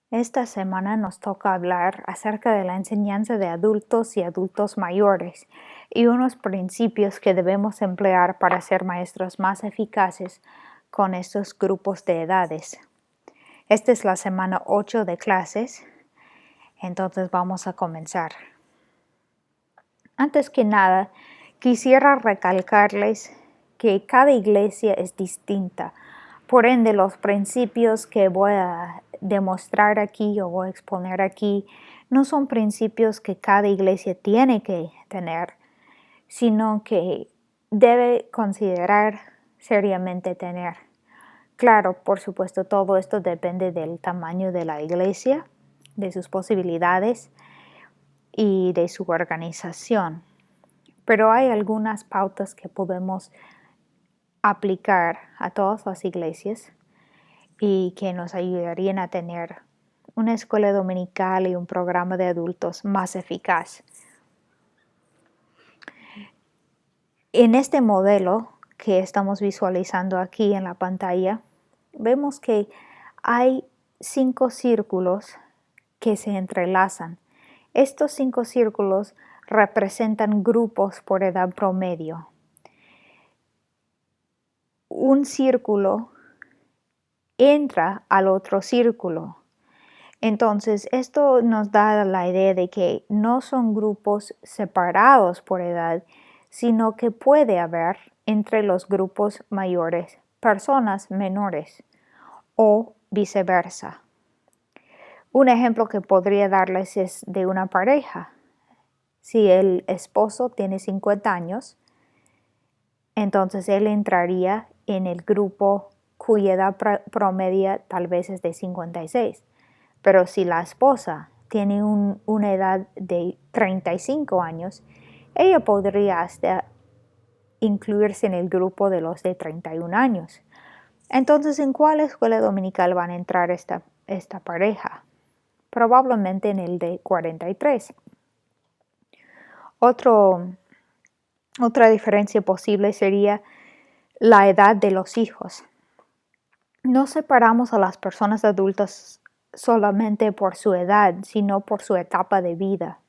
Esta semana nos toca hablar acerca de la enseñanza de adultos y adultos mayores y unos principios que debemos emplear para ser maestros más eficaces con estos grupos de edades. Esta es la semana 8 de clases, entonces vamos a comenzar. Antes que nada, quisiera recalcarles que cada iglesia es distinta. Por ende, los principios que voy a demostrar aquí o voy a exponer aquí no son principios que cada iglesia tiene que tener, sino que debe considerar seriamente tener. Claro, por supuesto, todo esto depende del tamaño de la iglesia, de sus posibilidades y de su organización. Pero hay algunas pautas que podemos aplicar a todas las iglesias y que nos ayudarían a tener una escuela dominical y un programa de adultos más eficaz. En este modelo que estamos visualizando aquí en la pantalla, vemos que hay 5 círculos que se entrelazan. Estos 5 círculos representan grupos por edad promedio. Un círculo entra al otro círculo. Entonces, esto nos da la idea de que no son grupos separados por edad, sino que puede haber entre los grupos mayores personas menores o viceversa. Un ejemplo que podría darles es de una pareja. Si el esposo tiene 50 años, entonces él entraría en el grupo cuya edad promedia tal vez es de 56. Pero si la esposa tiene una edad de 35 años, ella podría hasta incluirse en el grupo de los de 31 años. Entonces, ¿en cuál escuela dominical van a entrar esta pareja? Probablemente en el de 43. Otra diferencia posible sería la edad de los hijos. No separamos a las personas adultas solamente por su edad, sino por su etapa de vida.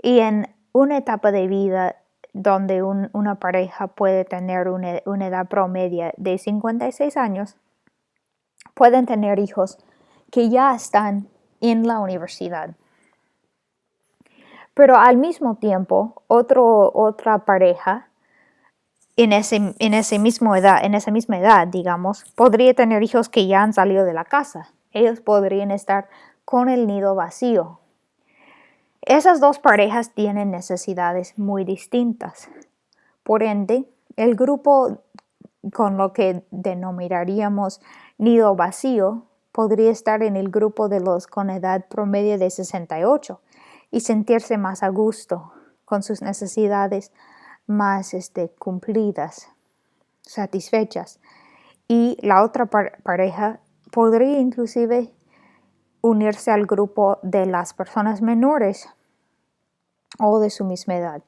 Y en una etapa de vida donde una pareja puede tener una edad promedia de 56 años, pueden tener hijos que ya están en la universidad. Pero al mismo tiempo, otra pareja en esa misma edad, digamos, podría tener hijos que ya han salido de la casa. Ellos podrían estar con el nido vacío. Esas dos parejas tienen necesidades muy distintas. Por ende, el grupo con lo que denominaríamos nido vacío podría estar en el grupo de los con edad promedio de 68 y sentirse más a gusto con sus necesidades más cumplidas, satisfechas. Y la otra pareja podría inclusive unirse al grupo de las personas menores o de su misma edad.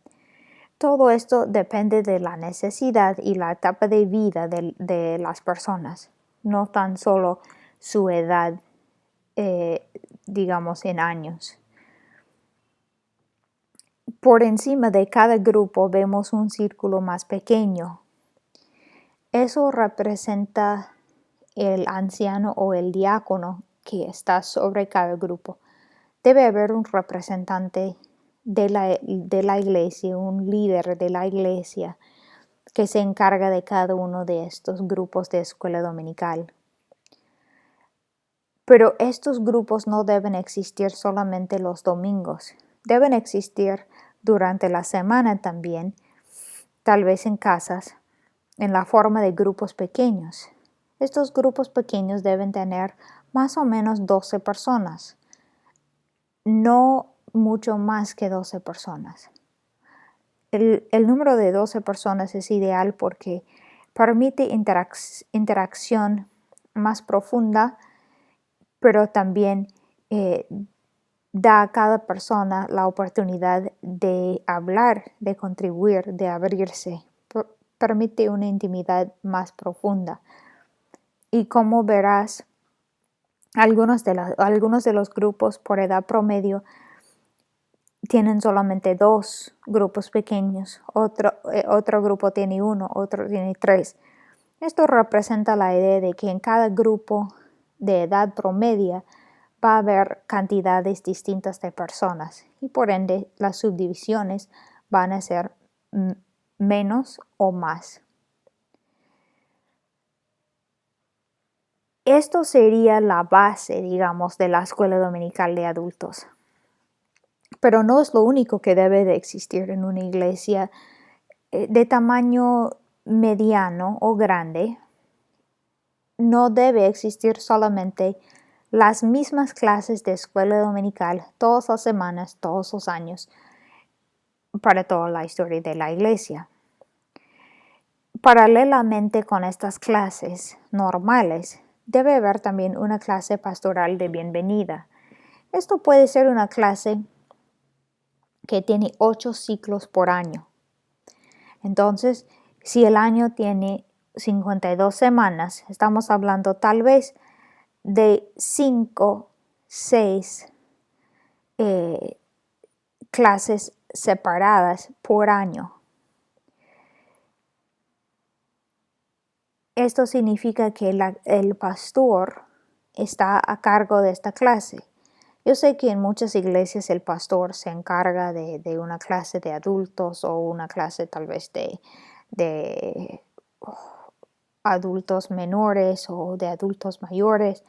Todo esto depende de la necesidad y la etapa de vida de las personas, no tan solo su edad, digamos, en años. Por encima de cada grupo vemos un círculo más pequeño. Eso representa el anciano o el diácono que está sobre cada grupo. Debe haber un representante de la iglesia, un líder de la iglesia que se encarga de cada uno de estos grupos de escuela dominical. Pero estos grupos no deben existir solamente los domingos. Deben existir durante la semana también, tal vez en casas, en la forma de grupos pequeños. Estos grupos pequeños deben tener más o menos 12 personas, no mucho más que 12 personas. El número de 12 personas es ideal porque permite interacción más profunda, pero también da a cada persona la oportunidad de hablar, de contribuir, de abrirse. Permite una intimidad más profunda. Y como verás, Algunos de los grupos por edad promedio tienen solamente 2 grupos pequeños, otro grupo tiene 1, otro tiene 3. Esto representa la idea de que en cada grupo de edad promedia va a haber cantidades distintas de personas y por ende las subdivisiones van a ser menos o más. Esto sería la base, digamos, de la escuela dominical de adultos. Pero no es lo único que debe de existir en una iglesia de tamaño mediano o grande. No debe existir solamente las mismas clases de escuela dominical todas las semanas, todos los años, para toda la historia de la iglesia. Paralelamente con estas clases normales, debe haber también una clase pastoral de bienvenida. Esto puede ser una clase que tiene 8 ciclos por año. Entonces, si el año tiene 52 semanas, estamos hablando tal vez de 5, 6 clases separadas por año. Esto significa que el pastor está a cargo de esta clase. Yo sé que en muchas iglesias el pastor se encarga de una clase de adultos o una clase tal vez de adultos menores o de adultos mayores.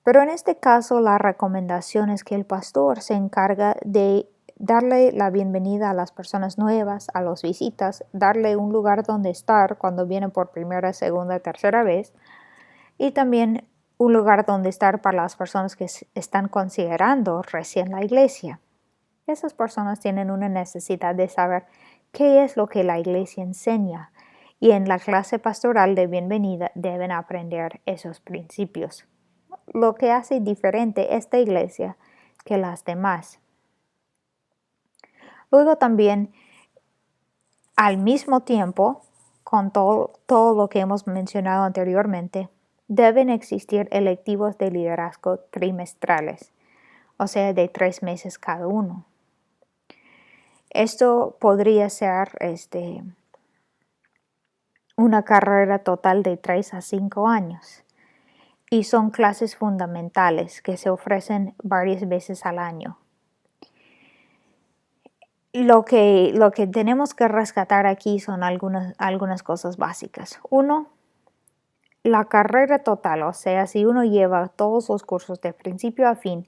Pero en este caso la recomendación es que el pastor se encarga de darle la bienvenida a las personas nuevas, a los visitas, darle un lugar donde estar cuando vienen por primera, segunda, tercera vez y también un lugar donde estar para las personas que están considerando recién la iglesia. Esas personas tienen una necesidad de saber qué es lo que la iglesia enseña y en la clase pastoral de bienvenida deben aprender esos principios. Lo que hace diferente esta iglesia que las demás. Luego también, al mismo tiempo, con todo lo que hemos mencionado anteriormente, deben existir electivos de liderazgo trimestrales, o sea, de 3 meses cada uno. Esto podría ser una carrera total de 3 a 5 años y son clases fundamentales que se ofrecen varias veces al año. Lo que tenemos que rescatar aquí son algunas cosas básicas. 1, la carrera total, o sea, si uno lleva todos los cursos de principio a fin,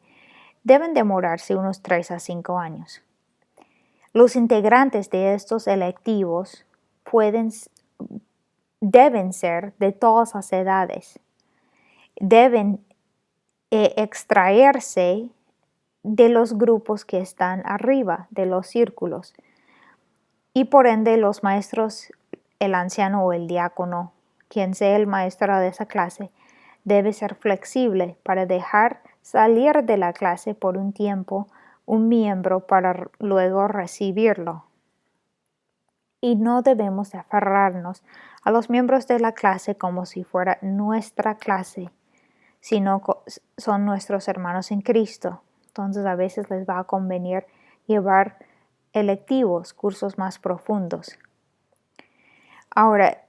deben demorarse unos 3 a 5 años. Los integrantes de estos electivos deben ser de todas las edades. Deben extraerse de los grupos que están arriba de los círculos y por ende los maestros, el anciano o el diácono, quien sea el maestro de esa clase, debe ser flexible para dejar salir de la clase por un tiempo un miembro para luego recibirlo. Y no debemos de aferrarnos a los miembros de la clase como si fuera nuestra clase, sino son nuestros hermanos en Cristo. Entonces a veces les va a convenir llevar electivos, cursos más profundos. Ahora,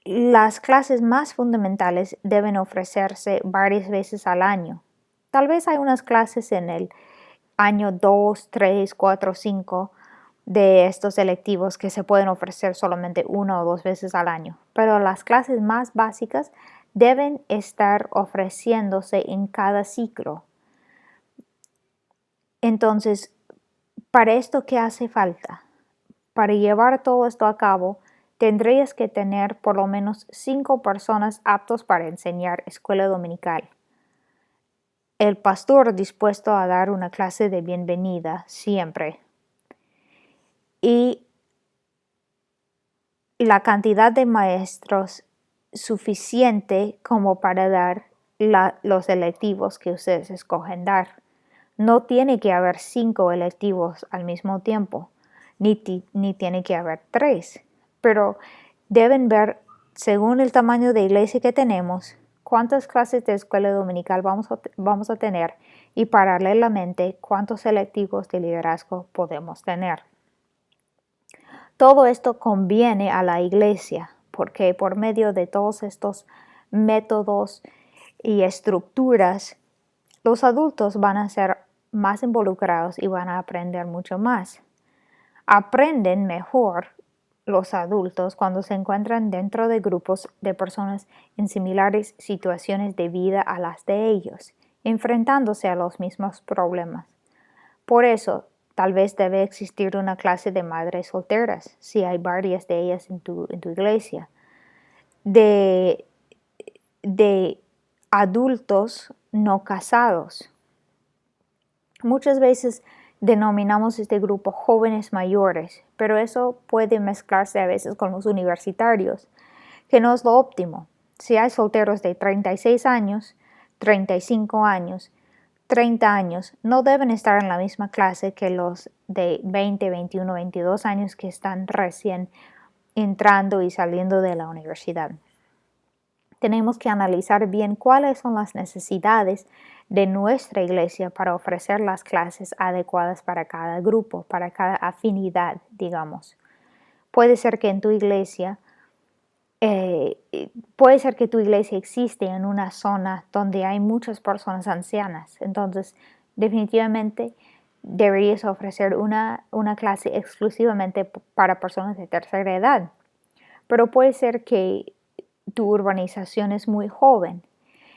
las clases más fundamentales deben ofrecerse varias veces al año. Tal vez hay unas clases en el año 2, 3, 4, 5 de estos electivos que se pueden ofrecer solamente 1 o 2 veces al año, pero las clases más básicas deben estar ofreciéndose en cada ciclo. Entonces, ¿para esto qué hace falta? Para llevar todo esto a cabo, tendrías que tener por lo menos 5 personas aptos para enseñar escuela dominical. El pastor dispuesto a dar una clase de bienvenida siempre. Y la cantidad de maestros suficiente como para dar los electivos que ustedes escogen dar. No tiene que haber 5 electivos al mismo tiempo, ni tiene que haber 3, pero deben ver, según el tamaño de iglesia que tenemos, cuántas clases de escuela dominical vamos a tener y paralelamente cuántos selectivos de liderazgo podemos tener. Todo esto conviene a la iglesia porque por medio de todos estos métodos y estructuras, los adultos van a ser más involucrados y van a aprender mucho más. Aprenden mejor los adultos cuando se encuentran dentro de grupos de personas en similares situaciones de vida a las de ellos, enfrentándose a los mismos problemas. Por eso, tal vez debe existir una clase de madres solteras, si hay varias de ellas en tu iglesia, de adultos no casados. Muchas veces denominamos este grupo jóvenes mayores, pero eso puede mezclarse a veces con los universitarios, que no es lo óptimo. Si hay solteros de 36 años, 35 años, 30 años, no deben estar en la misma clase que los de 20, 21, 22 años que están recién entrando y saliendo de la universidad. Tenemos que analizar bien cuáles son las necesidades de nuestra iglesia para ofrecer las clases adecuadas para cada grupo, para cada afinidad, digamos. Puede ser que tu iglesia existe en una zona donde hay muchas personas ancianas. Entonces, definitivamente deberías ofrecer una clase exclusivamente para personas de tercera edad. Pero puede ser que tu urbanización es muy joven.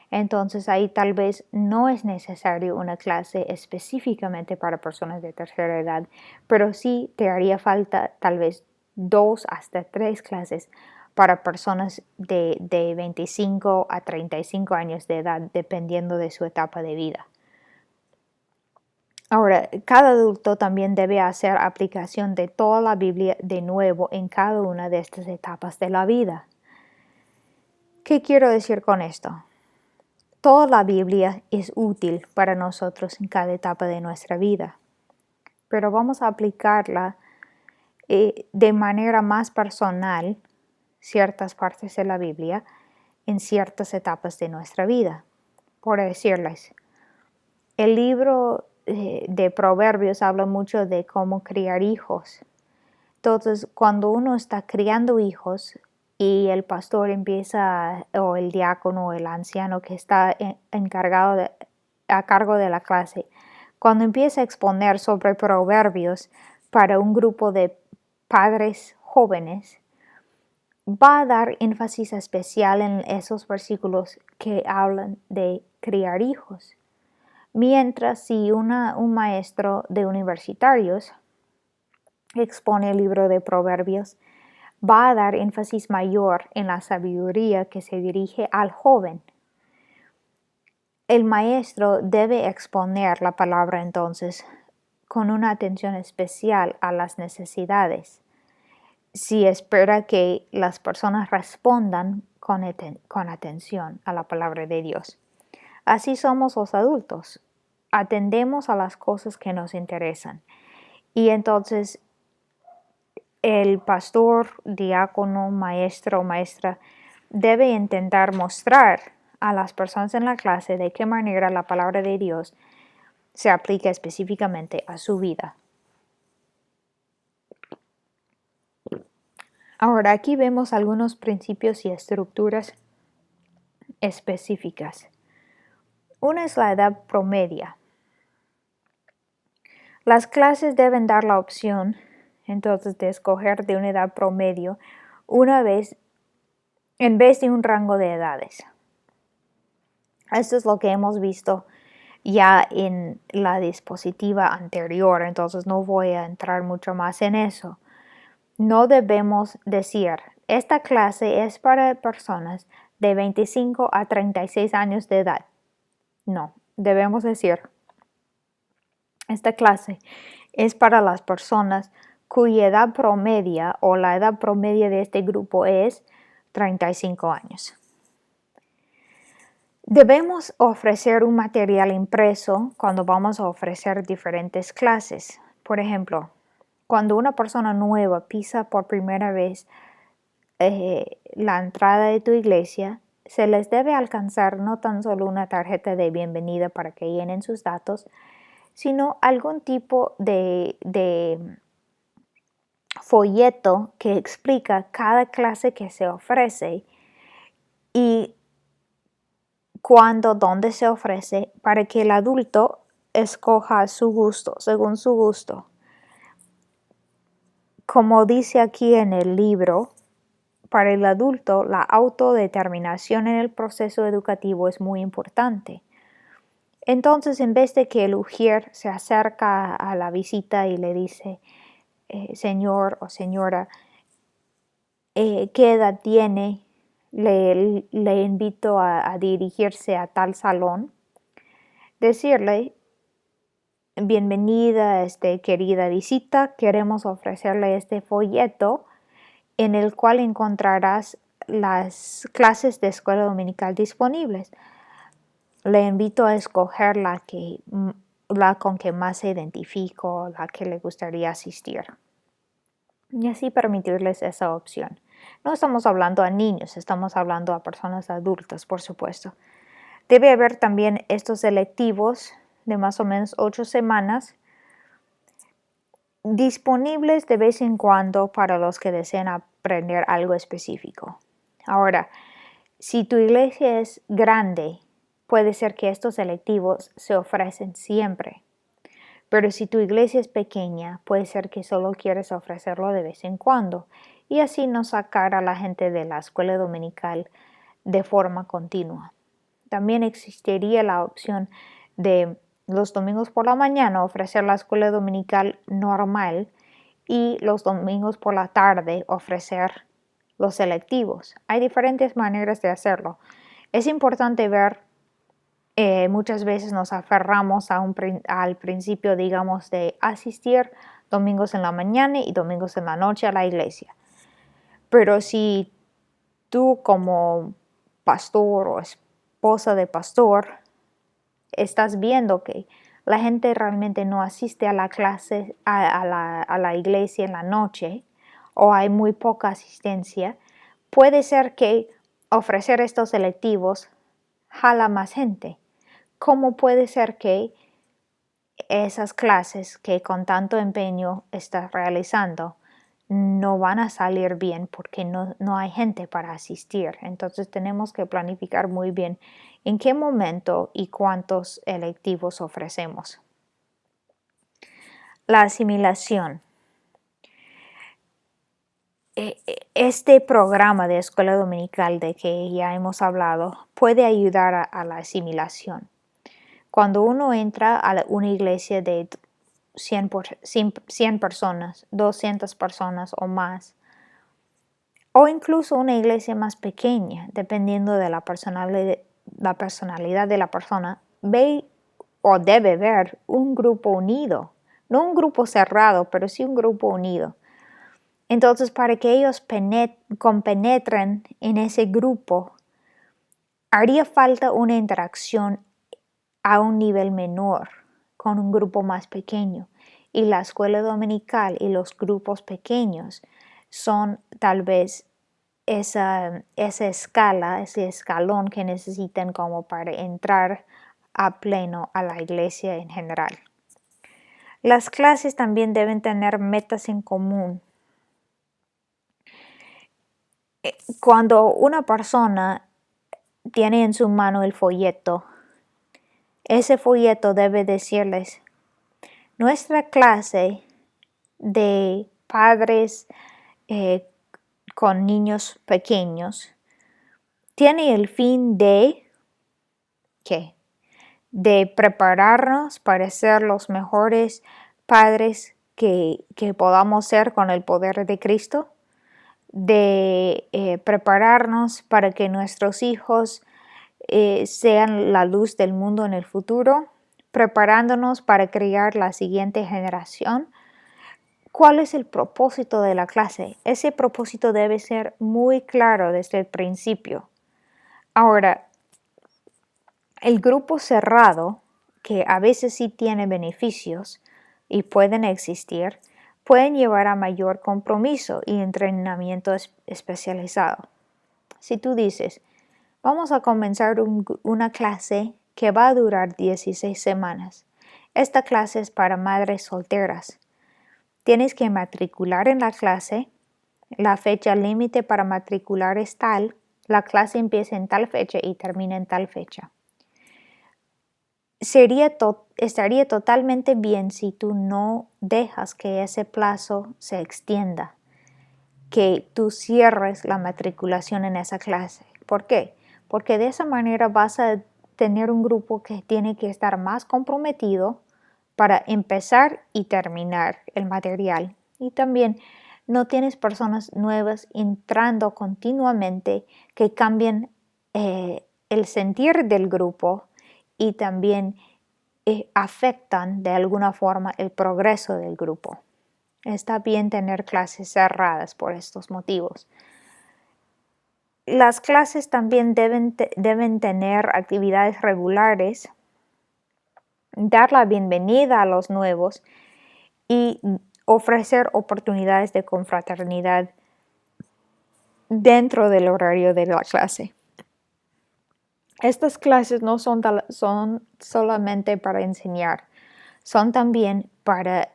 Entonces ahí tal vez no es necesario una clase específicamente para personas de tercera edad, pero sí te haría falta tal vez 2 hasta 3 clases para personas de 25 a 35 años de edad, dependiendo de su etapa de vida. Ahora, cada adulto también debe hacer aplicación de toda la Biblia de nuevo en cada una de estas etapas de la vida. ¿Qué quiero decir con esto? Toda la Biblia es útil para nosotros en cada etapa de nuestra vida, pero vamos a aplicarla de manera más personal, ciertas partes de la Biblia, en ciertas etapas de nuestra vida. Por decirles, el libro de Proverbios habla mucho de cómo criar hijos. Entonces, cuando uno está criando hijos, y el pastor empieza, o el diácono, o el anciano que está a cargo de la clase, cuando empieza a exponer sobre proverbios para un grupo de padres jóvenes, va a dar énfasis especial en esos versículos que hablan de criar hijos. Mientras si un maestro de universitarios expone el libro de proverbios, va a dar énfasis mayor en la sabiduría que se dirige al joven. El maestro debe exponer la palabra entonces con una atención especial a las necesidades, si espera que las personas respondan con atención a la palabra de Dios. Así somos los adultos, atendemos a las cosas que nos interesan y entonces el pastor, diácono, maestro o maestra debe intentar mostrar a las personas en la clase de qué manera la palabra de Dios se aplica específicamente a su vida. Ahora aquí vemos algunos principios y estructuras específicas. Una es la edad promedia. Las clases deben dar la opción entonces de escoger de una edad promedio en vez de un rango de edades. Esto es lo que hemos visto ya en la dispositiva anterior, entonces no voy a entrar mucho más en eso. No debemos decir, esta clase es para personas de 25 a 36 años de edad. No, debemos decir, esta clase es para las personas cuya edad promedia o la edad promedia de este grupo es 35 años. Debemos ofrecer un material impreso cuando vamos a ofrecer diferentes clases. Por ejemplo, cuando una persona nueva pisa por primera vez la entrada de tu iglesia, se les debe alcanzar no tan solo una tarjeta de bienvenida para que llenen sus datos, sino algún tipo de folleto que explica cada clase que se ofrece y cuándo, dónde se ofrece, para que el adulto escoja su gusto, según su gusto. Como dice aquí en el libro, para el adulto, la autodeterminación en el proceso educativo es muy importante. Entonces, en vez de que el ujier se acerca a la visita y le dice, señor o señora, ¿qué edad tiene? Le invito a dirigirse a tal salón. Decirle, bienvenida, querida visita, queremos ofrecerle este folleto en el cual encontrarás las clases de escuela dominical disponibles. Le invito a escoger la con que más se identifico, la que le gustaría asistir. Y así permitirles esa opción. No estamos hablando a niños, estamos hablando a personas adultas, por supuesto. Debe haber también estos electivos de más o menos 8 semanas disponibles de vez en cuando para los que desean aprender algo específico. Ahora, si tu iglesia es grande, puede ser que estos electivos se ofrecen siempre. Pero si tu iglesia es pequeña, puede ser que solo quieres ofrecerlo de vez en cuando y así no sacar a la gente de la escuela dominical de forma continua. También existiría la opción de los domingos por la mañana ofrecer la escuela dominical normal y los domingos por la tarde ofrecer los selectivos. Hay diferentes maneras de hacerlo. Es importante ver, muchas veces nos aferramos al principio, digamos, de asistir domingos en la mañana y domingos en la noche a la iglesia. Pero si tú como pastor o esposa de pastor estás viendo que la gente realmente no asiste a la clase, a la iglesia en la noche, o hay muy poca asistencia, puede ser que ofrecer estos selectivos jala más gente. ¿Cómo puede ser que esas clases que con tanto empeño estás realizando no van a salir bien porque no hay gente para asistir? Entonces tenemos que planificar muy bien en qué momento y cuántos electivos ofrecemos. La asimilación. Este programa de escuela dominical de que ya hemos hablado puede ayudar a la asimilación. Cuando uno entra a una iglesia de 100 personas, 200 personas o más, o incluso una iglesia más pequeña, dependiendo de la personalidad de la persona, ve o debe ver un grupo unido, no un grupo cerrado, pero sí un grupo unido. Entonces, para que ellos compenetren en ese grupo, haría falta una interacción a un nivel menor, con un grupo más pequeño. Y la escuela dominical y los grupos pequeños son tal vez esa escala, ese escalón que necesitan como para entrar a pleno a la iglesia en general. Las clases también deben tener metas en común. Cuando una persona tiene en su mano el folleto, ese folleto debe decirles: nuestra clase de padres con niños pequeños tiene el fin de ¿qué? De prepararnos para ser los mejores padres que podamos ser con el poder de Cristo, de prepararnos para que nuestros hijos sean la luz del mundo en el futuro, preparándonos para criar la siguiente generación. ¿Cuál es el propósito de la clase? Ese propósito debe ser muy claro desde el principio. Ahora, el grupo cerrado, que a veces sí tiene beneficios y pueden existir, pueden llevar a mayor compromiso y entrenamiento especializado. Si tú dices, Vamos a comenzar una clase que va a durar 16 semanas. Esta clase es para madres solteras. Tienes que matricular en la clase. La fecha límite para matricular es tal. La clase empieza en tal fecha y termina en tal fecha. Estaría totalmente bien si tú no dejas que ese plazo se extienda, que tú cierres la matriculación en esa clase. ¿Por qué? Porque de esa manera vas a tener un grupo que tiene que estar más comprometido para empezar y terminar el material. Y también no tienes personas nuevas entrando continuamente que cambien el sentir del grupo y también afectan de alguna forma el progreso del grupo. Está bien tener clases cerradas por estos motivos. Las clases también deben tener actividades regulares, dar la bienvenida a los nuevos y ofrecer oportunidades de confraternidad dentro del horario de la clase. Estas clases no son solamente para enseñar, son también para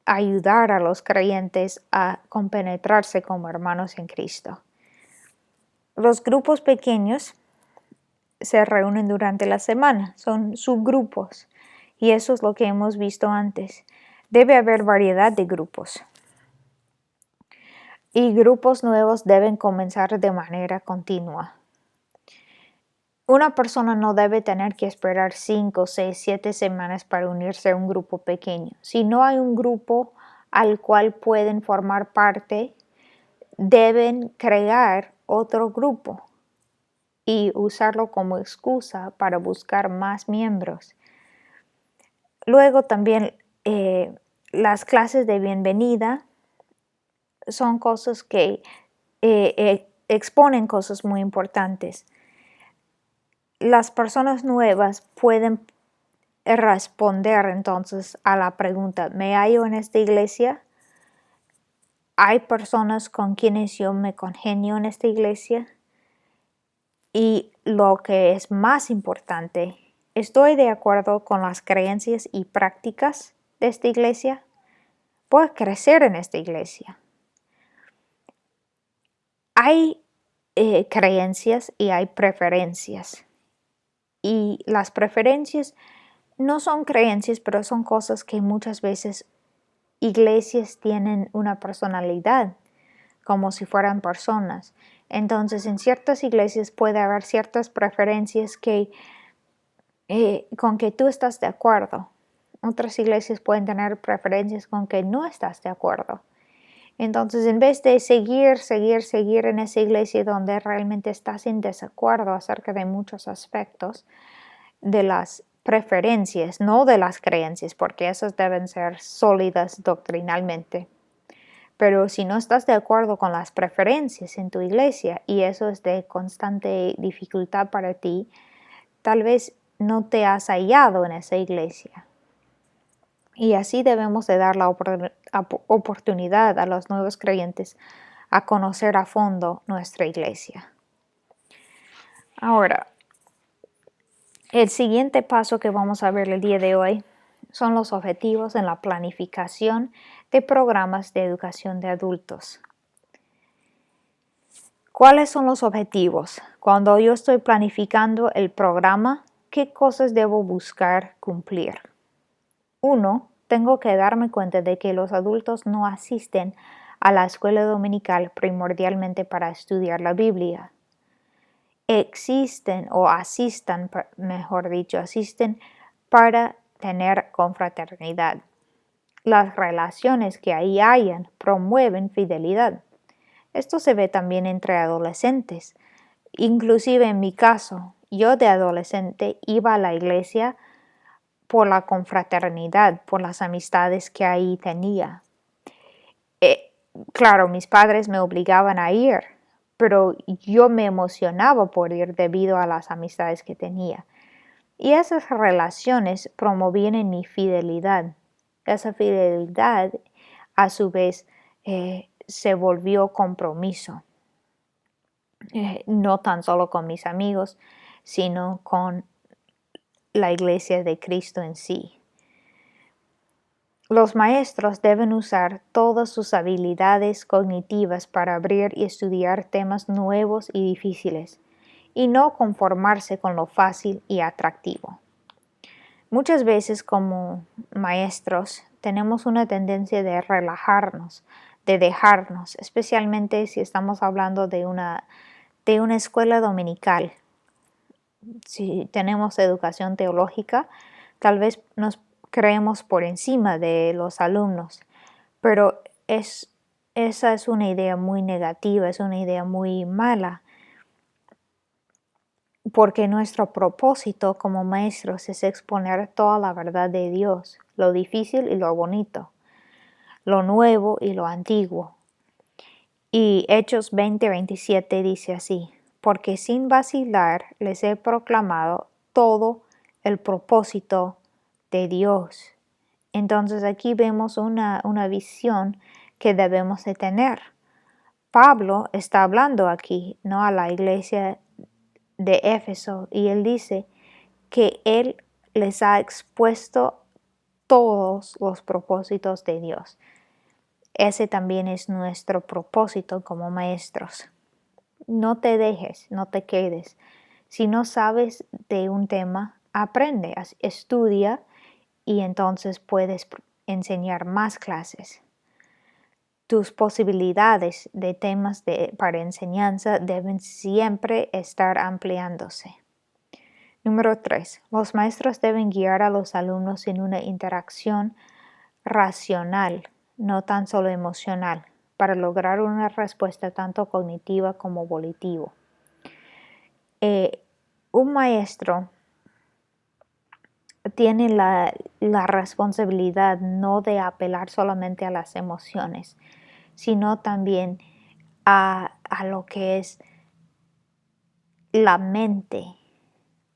ayudar a los creyentes a compenetrarse como hermanos en Cristo. Los grupos pequeños se reúnen durante la semana, son subgrupos, y eso es lo que hemos visto antes. Debe haber variedad de grupos. Y grupos nuevos deben comenzar de manera continua. Una persona no debe tener que esperar 5, 6, 7 semanas para unirse a un grupo pequeño. Si no hay un grupo al cual pueden formar parte, deben crear otro grupo y usarlo como excusa para buscar más miembros. Luego también las clases de bienvenida son cosas que exponen cosas muy importantes. Las personas nuevas pueden responder entonces a la pregunta, ¿me hallo en esta iglesia? ¿Hay personas con quienes yo me congenio en esta iglesia? Y lo que es más importante, ¿estoy de acuerdo con las creencias y prácticas de esta iglesia? ¿Puedo crecer en esta iglesia? Hay creencias y hay preferencias. Y las preferencias no son creencias, pero son cosas que muchas veces iglesias tienen una personalidad, como si fueran personas. Entonces, en ciertas iglesias puede haber ciertas preferencias con que tú estás de acuerdo. Otras iglesias pueden tener preferencias con que no estás de acuerdo. Entonces, en vez de seguir en esa iglesia donde realmente estás en desacuerdo acerca de muchos aspectos de las preferencias, no de las creencias, porque esas deben ser sólidas doctrinalmente. Pero si no estás de acuerdo con las preferencias en tu iglesia y eso es de constante dificultad para ti, tal vez no te has hallado en esa iglesia. Y así debemos de dar la oportunidad a los nuevos creyentes a conocer a fondo nuestra iglesia. Ahora, el siguiente paso que vamos a ver el día de hoy son los objetivos en la planificación de programas de educación de adultos. ¿Cuáles son los objetivos? Cuando yo estoy planificando el programa, ¿qué cosas debo buscar cumplir? 1. Tengo que darme cuenta de que los adultos no asisten a la escuela dominical primordialmente para estudiar la Biblia. Asisten para tener confraternidad. Las relaciones que ahí hayan promueven fidelidad. Esto se ve también entre adolescentes. Inclusive en mi caso, yo de adolescente iba a la iglesia por la confraternidad, por las amistades que ahí tenía. Claro, mis padres me obligaban a ir, pero yo me emocionaba por ir debido a las amistades que tenía. Y esas relaciones promovían en mi fidelidad. Esa fidelidad, a su vez, se volvió compromiso. no tan solo con mis amigos, sino con la iglesia de Cristo en sí. Los maestros deben usar todas sus habilidades cognitivas para abrir y estudiar temas nuevos y difíciles, y no conformarse con lo fácil y atractivo. Muchas veces como maestros tenemos una tendencia de relajarnos, de dejarnos, especialmente si estamos hablando de una escuela dominical. Si tenemos educación teológica, tal vez nos creemos por encima de los alumnos, pero esa es una idea muy negativa, es una idea muy mala, porque nuestro propósito como maestros es exponer toda la verdad de Dios, lo difícil y lo bonito, lo nuevo y lo antiguo. Y Hechos 20:27 dice así: porque sin vacilar les he proclamado todo el propósito de Dios. Entonces aquí vemos una visión que debemos de tener. Pablo está hablando aquí, ¿no?, a la iglesia de Éfeso, y él dice que él les ha expuesto todos los propósitos de Dios. Ese también es nuestro propósito como maestros. No te dejes, no te quedes. Si no sabes de un tema, aprende, estudia, y entonces puedes enseñar más clases. Tus posibilidades de temas para enseñanza deben siempre estar ampliándose. Número 3. Los maestros deben guiar a los alumnos en una interacción racional, no tan solo emocional, para lograr una respuesta tanto cognitiva como volitivo. Un maestro tiene la responsabilidad no de apelar solamente a las emociones, sino también a lo que es la mente.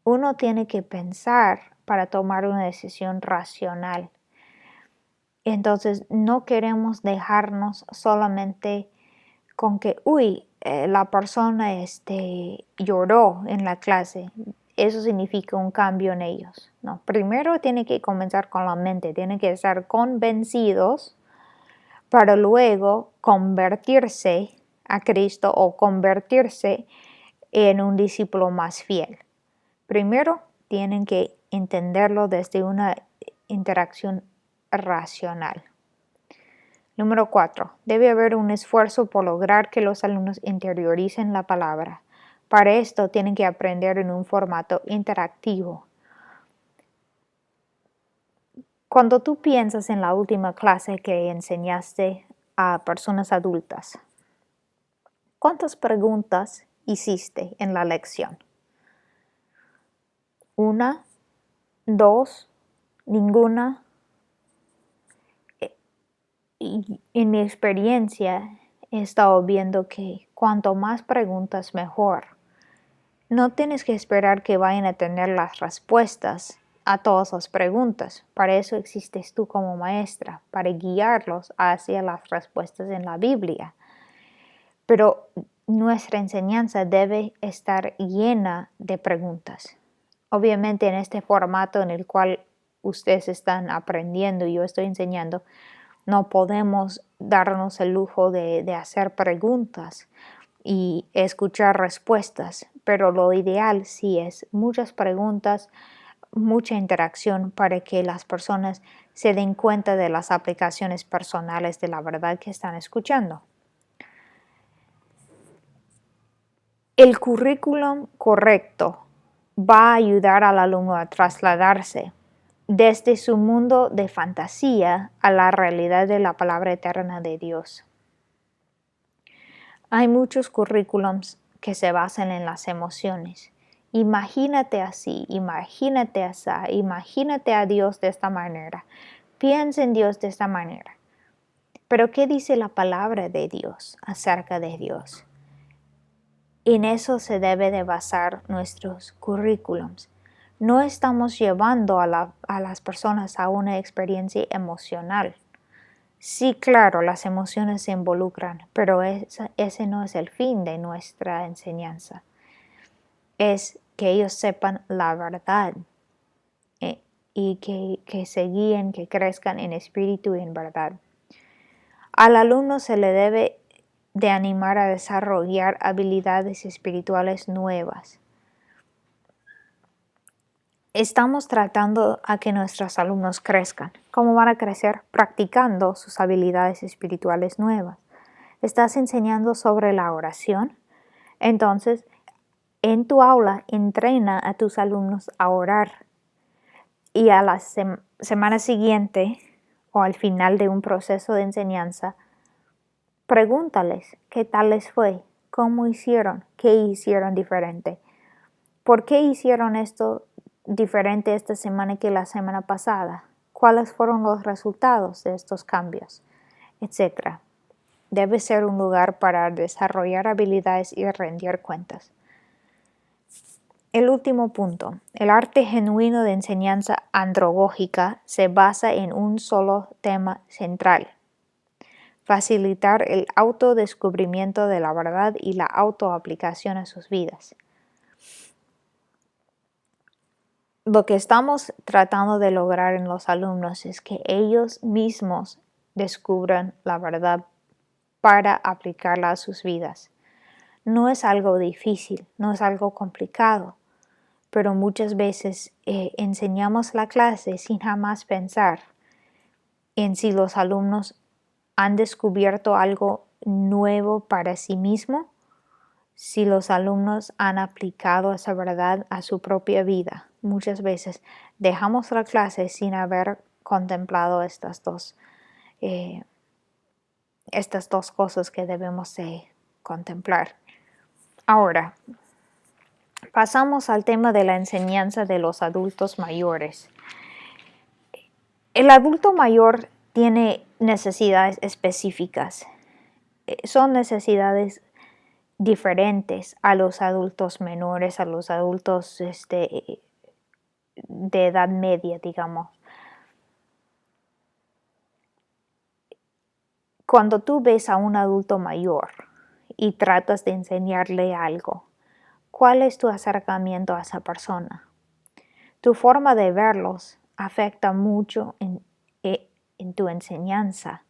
Uno tiene que pensar para tomar una decisión racional. Entonces no queremos dejarnos solamente con que, la persona lloró en la clase. Eso significa un cambio en ellos. No, primero tiene que comenzar con la mente, tiene que estar convencidos para luego convertirse a Cristo o convertirse en un discípulo más fiel. Primero tienen que entenderlo desde una interacción racional. Número 4. Debe haber un esfuerzo por lograr que los alumnos interioricen la palabra. Para esto tienen que aprender en un formato interactivo. Cuando tú piensas en la última clase que enseñaste a personas adultas, ¿cuántas preguntas hiciste en la lección? ¿Una? ¿Dos? ¿Ninguna? Y en mi experiencia he estado viendo que cuanto más preguntas, mejor. No tienes que esperar que vayan a tener las respuestas a todas las preguntas. Para eso existes tú como maestra, para guiarlos hacia las respuestas en la Biblia. Pero nuestra enseñanza debe estar llena de preguntas. Obviamente en este formato en el cual ustedes están aprendiendo y yo estoy enseñando, no podemos darnos el lujo de hacer preguntas y escuchar respuestas, pero lo ideal sí es muchas preguntas, mucha interacción para que las personas se den cuenta de las aplicaciones personales de la verdad que están escuchando. El currículum correcto va a ayudar al alumno a trasladarse desde su mundo de fantasía a la realidad de la palabra eterna de Dios. Hay muchos currículums que se basan en las emociones. Imagínate así, imagínate así, imagínate a Dios de esta manera. Piensa en Dios de esta manera. Pero ¿qué dice la palabra de Dios acerca de Dios? En eso se debe de basar nuestros currículums. No estamos llevando a las personas a una experiencia emocional. Sí, claro, las emociones se involucran, pero ese no es el fin de nuestra enseñanza. Es que ellos sepan la verdad y que se guíen, que crezcan en espíritu y en verdad. Al alumno se le debe de animar a desarrollar habilidades espirituales nuevas. Estamos tratando a que nuestros alumnos crezcan. ¿Cómo van a crecer? Practicando sus habilidades espirituales nuevas. ¿Estás enseñando sobre la oración? Entonces, en tu aula, entrena a tus alumnos a orar. Y a la semana siguiente o al final de un proceso de enseñanza, pregúntales qué tal les fue, cómo hicieron, qué hicieron diferente, por qué hicieron esto diferente esta semana que la semana pasada, cuáles fueron los resultados de estos cambios, etc. Debe ser un lugar para desarrollar habilidades y rendir cuentas. El último punto. El arte genuino de enseñanza andragógica se basa en un solo tema central: facilitar el autodescubrimiento de la verdad y la autoaplicación a sus vidas. Lo que estamos tratando de lograr en los alumnos es que ellos mismos descubran la verdad para aplicarla a sus vidas. No es algo difícil, no es algo complicado, pero muchas veces enseñamos la clase sin jamás pensar en si los alumnos han descubierto algo nuevo para sí mismos, si los alumnos han aplicado esa verdad a su propia vida. Muchas veces dejamos la clase sin haber contemplado estas dos cosas que debemos contemplar. Ahora, pasamos al tema de la enseñanza de los adultos mayores. El adulto mayor tiene necesidades específicas. Son necesidades diferentes a los adultos menores, a los adultos de edad media, digamos. Cuando tú ves a un adulto mayor y tratas de enseñarle algo, ¿cuál es tu acercamiento a esa persona? Tu forma de verlos afecta mucho en tu enseñanza.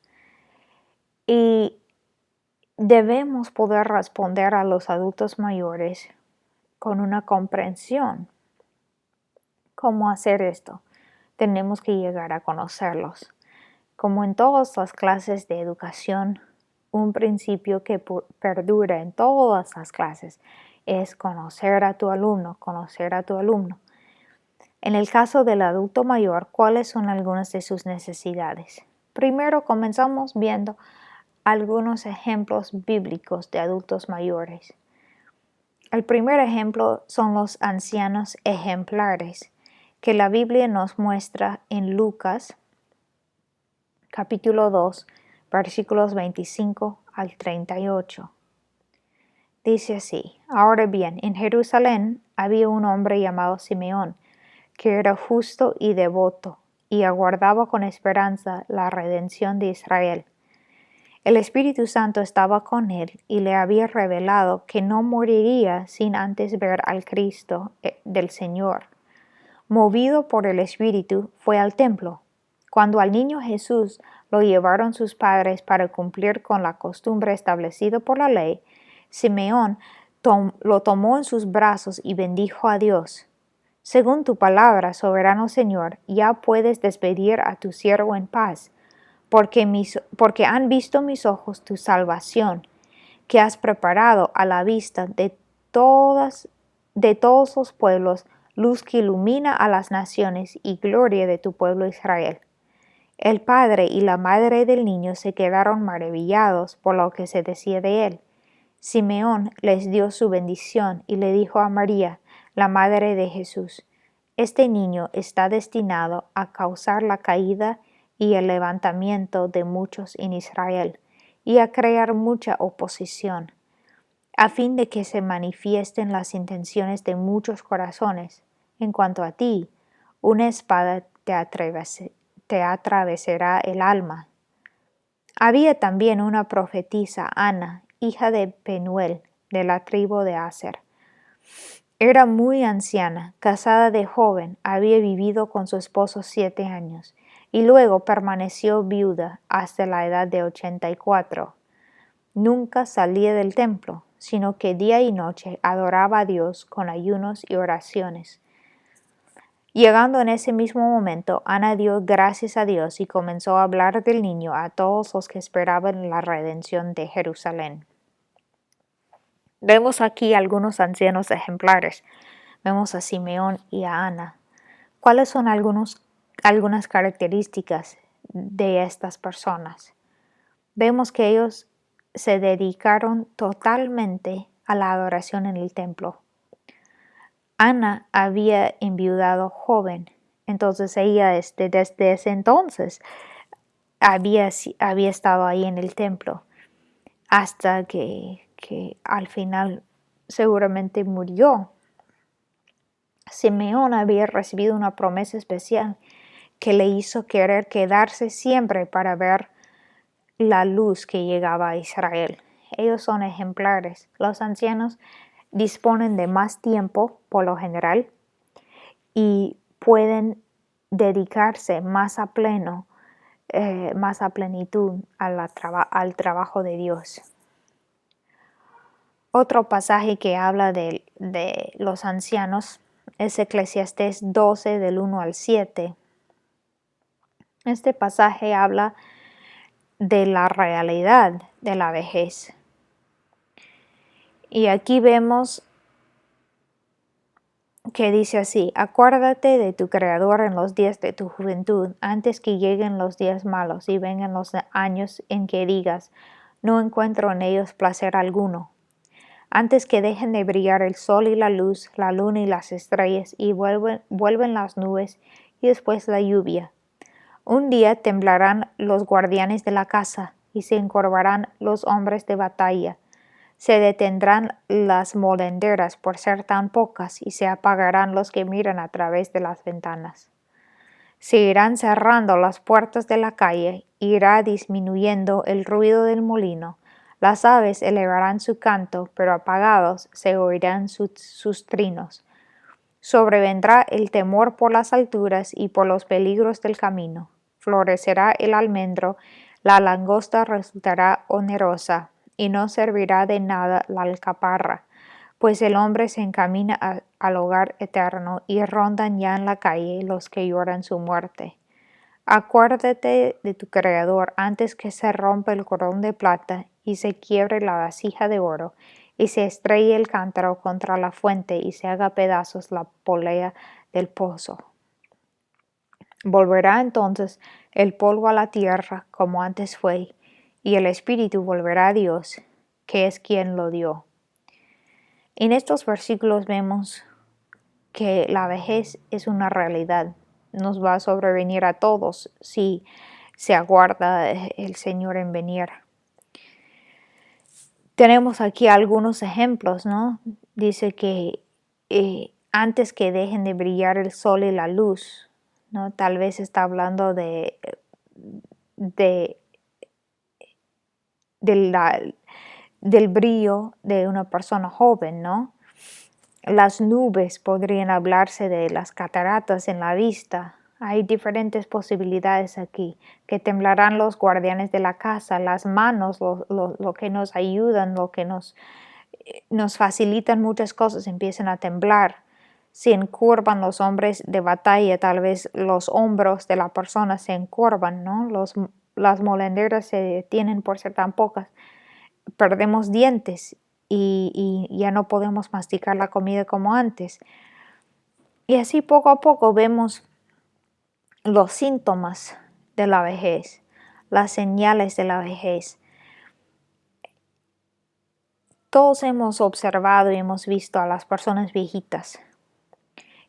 Y debemos poder responder a los adultos mayores con una comprensión. ¿Cómo hacer esto? Tenemos que llegar a conocerlos. Como en todas las clases de educación, un principio que perdura en todas las clases es conocer a tu alumno, conocer a tu alumno. En el caso del adulto mayor, ¿cuáles son algunas de sus necesidades? Primero comenzamos viendo algunos ejemplos bíblicos de adultos mayores. El primer ejemplo son los ancianos ejemplares, que la Biblia nos muestra en Lucas, capítulo 2, versículos 25 al 38. Dice así: Ahora bien, en Jerusalén había un hombre llamado Simeón, que era justo y devoto, y aguardaba con esperanza la redención de Israel. El Espíritu Santo estaba con él y le había revelado que no moriría sin antes ver al Cristo del Señor. Movido por el Espíritu, fue al templo. Cuando al niño Jesús lo llevaron sus padres para cumplir con la costumbre establecida por la ley, Simeón lo tomó en sus brazos y bendijo a Dios. Según tu palabra, soberano Señor, ya puedes despedir a tu siervo en paz, porque han visto mis ojos tu salvación, que has preparado a la vista de todos los pueblos, luz que ilumina a las naciones y gloria de tu pueblo Israel. El padre y la madre del niño se quedaron maravillados por lo que se decía de él. Simeón les dio su bendición y le dijo a María, la madre de Jesús: Este niño está destinado a causar la caída y el levantamiento de muchos en Israel, y a crear mucha oposición, a fin de que se manifiesten las intenciones de muchos corazones. En cuanto a ti, una espada te atravesará el alma, Había también una profetisa, Ana, hija de Penuel, de la tribu de Aser. Era muy anciana, casada de joven, había vivido con su esposo 7 años, y luego permaneció viuda hasta la edad de 84. Nunca salía del templo, sino que día y noche adoraba a Dios con ayunos y oraciones. Llegando en ese mismo momento, Ana dio gracias a Dios y comenzó a hablar del niño a todos los que esperaban la redención de Jerusalén. Vemos aquí algunos ancianos ejemplares. Vemos a Simeón y a Ana. ¿Cuáles son algunas características de estas personas? Vemos que ellos se dedicaron totalmente a la adoración en el templo. Ana había enviudado joven, entonces ella desde ese entonces había estado ahí en el templo hasta que al final seguramente murió. Simeón había recibido una promesa especial que le hizo querer quedarse siempre para ver la luz que llegaba a Israel. Ellos son ejemplares. Los ancianos disponen de más tiempo, por lo general, y pueden dedicarse más a plenitud al trabajo de Dios. Otro pasaje que habla de los ancianos es Eclesiastés 12 del 1 al 7. Este pasaje habla de la realidad de la vejez. Y aquí vemos que dice así: acuérdate de tu Creador en los días de tu juventud, antes que lleguen los días malos y vengan los años en que digas, no encuentro en ellos placer alguno. Antes que dejen de brillar el sol y la luz, la luna y las estrellas, y vuelven las nubes y después la lluvia. Un día temblarán los guardianes de la casa, y se encorvarán los hombres de batalla. Se detendrán las molenderas por ser tan pocas, y se apagarán los que miran a través de las ventanas. Se irán cerrando las puertas de la calle, irá disminuyendo el ruido del molino. Las aves elevarán su canto, pero apagados se oirán sus trinos. Sobrevendrá el temor por las alturas y por los peligros del camino. Florecerá el almendro, la langosta resultará onerosa, y no servirá de nada la alcaparra, pues el hombre se encamina al hogar eterno y rondan ya en la calle los que lloran su muerte. Acuérdate de tu Creador antes que se rompa el cordón de plata y se quiebre la vasija de oro, y se estrelle el cántaro contra la fuente y se haga pedazos la polea del pozo. Volverá entonces el polvo a la tierra como antes fue, y el espíritu volverá a Dios, que es quien lo dio. En estos versículos vemos que la vejez es una realidad. Nos va a sobrevenir a todos si se aguarda el Señor en venir. Tenemos aquí algunos ejemplos, ¿no? Dice que antes que dejen de brillar el sol y la luz, ¿no? Tal vez está hablando del brillo de una persona joven, ¿no? Las nubes podrían hablarse de las cataratas en la vista. Hay diferentes posibilidades aquí, que temblarán los guardianes de la casa, las manos, lo que nos ayudan, lo que nos facilitan muchas cosas, empiezan a temblar. Se encorvan los hombres de batalla, tal vez los hombros de la persona se encorvan, ¿no? Las molenderas se detienen por ser tan pocas. Perdemos dientes y ya no podemos masticar la comida como antes. Y así poco a poco vemos los síntomas de la vejez, las señales de la vejez. Todos hemos observado y hemos visto a las personas viejitas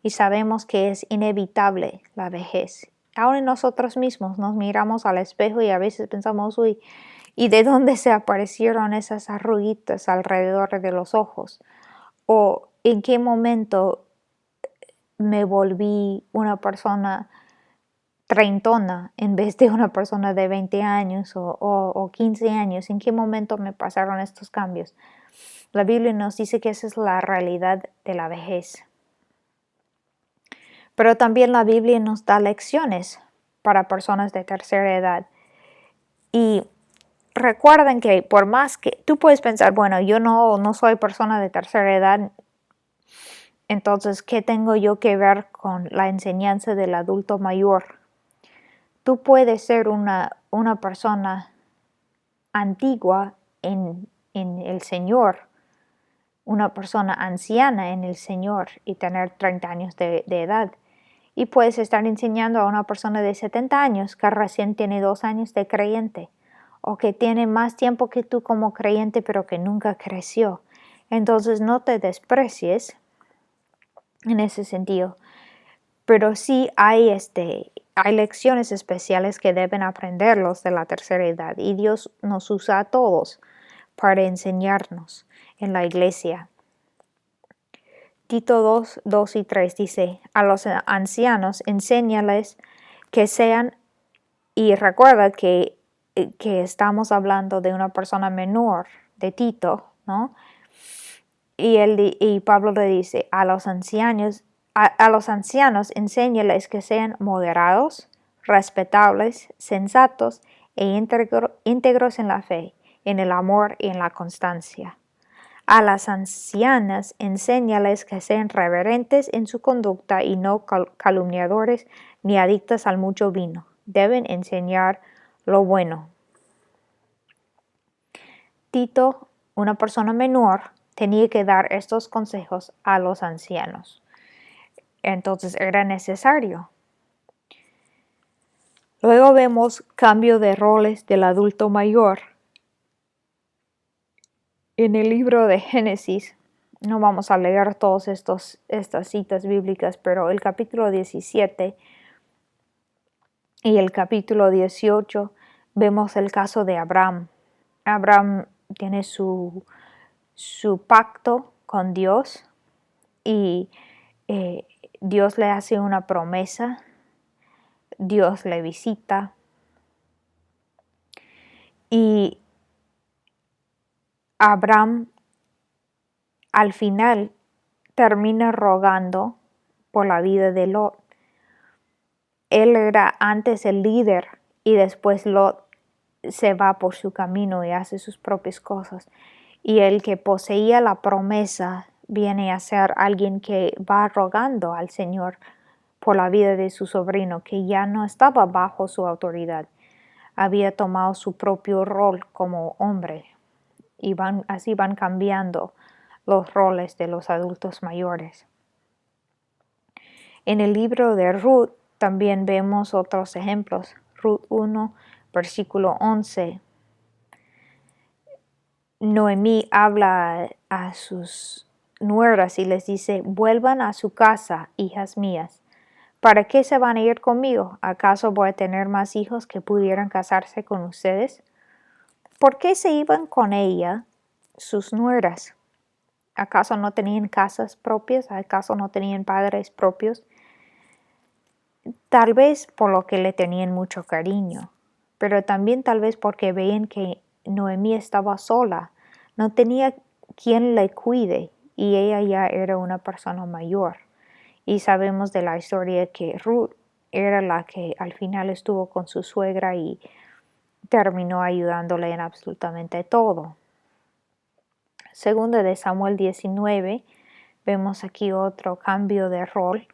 y sabemos que es inevitable la vejez. Ahora nosotros mismos nos miramos al espejo y a veces pensamos, uy, ¿y de dónde se aparecieron esas arruguitas alrededor de los ojos? ¿O en qué momento me volví una persona treintona en vez de una persona de 20 años o 15 años? ¿En qué momento me pasaron estos cambios? La Biblia nos dice que esa es la realidad de la vejez. Pero también la Biblia nos da lecciones para personas de tercera edad. Y recuerden que por más que tú puedes pensar, bueno, yo no soy persona de tercera edad, entonces, ¿qué tengo yo que ver con la enseñanza del adulto mayor? Tú puedes ser una persona antigua en el Señor, una persona anciana en el Señor y tener 30 años de edad. Y puedes estar enseñando a una persona de 70 años que recién tiene 2 años de creyente o que tiene más tiempo que tú como creyente pero que nunca creció. Entonces no te desprecies en ese sentido. Pero sí hay lecciones especiales que deben aprender los de la tercera edad y Dios nos usa a todos para enseñarnos en la iglesia. Tito 2 y 3 dice, a los ancianos enséñales que sean, y recuerda que estamos hablando de una persona menor, de Tito, ¿no? Y Pablo le dice, a los ancianos enséñales que sean moderados, respetables, sensatos e íntegros en la fe, en el amor y en la constancia. A las ancianas enséñales que sean reverentes en su conducta y no calumniadores ni adictas al mucho vino. Deben enseñar lo bueno. Tito, una persona menor, tenía que dar estos consejos a los ancianos. Entonces era necesario. Luego vemos cambio de roles del adulto mayor. En el libro de Génesis, no vamos a leer todas estas citas bíblicas, pero el capítulo 17 y el capítulo 18 vemos el caso de Abraham. Abraham tiene su pacto con Dios y Dios le hace una promesa, Dios le visita y Abraham al final termina rogando por la vida de Lot. Él era antes el líder y después Lot se va por su camino y hace sus propias cosas. Y el que poseía la promesa viene a ser alguien que va rogando al Señor por la vida de su sobrino, que ya no estaba bajo su autoridad. Había tomado su propio rol como hombre. Y así van cambiando los roles de los adultos mayores. En el libro de Ruth también vemos otros ejemplos. Ruth 1, versículo 11. Noemí habla a sus nueras y les dice, vuelvan a su casa, hijas mías. ¿Para qué se van a ir conmigo? ¿Acaso voy a tener más hijos que pudieran casarse con ustedes? ¿Por qué se iban con ella sus nueras? ¿Acaso no tenían casas propias? ¿Acaso no tenían padres propios? Tal vez por lo que le tenían mucho cariño, pero también tal vez porque veían que Noemí estaba sola, no tenía quien le cuide y ella ya era una persona mayor. Y sabemos de la historia que Ruth era la que al final estuvo con su suegra y terminó ayudándole en absolutamente todo. Segunda de Samuel 19, vemos aquí otro cambio de rol.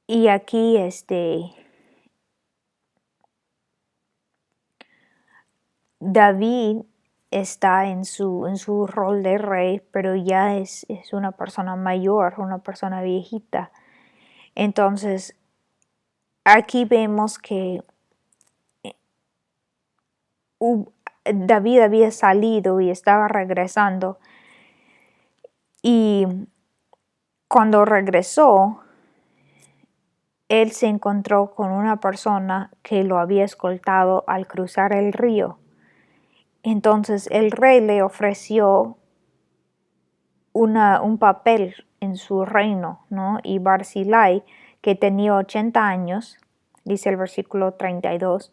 Y aquí David está en su rol de rey, pero ya es una persona mayor, una persona viejita. Entonces, aquí vemos que David había salido y estaba regresando. Y cuando regresó, él se encontró con una persona que lo había escoltado al cruzar el río. Entonces el rey le ofreció un papel en su reino, ¿no? Y Barzillai, que tenía 80 años, dice el versículo 32,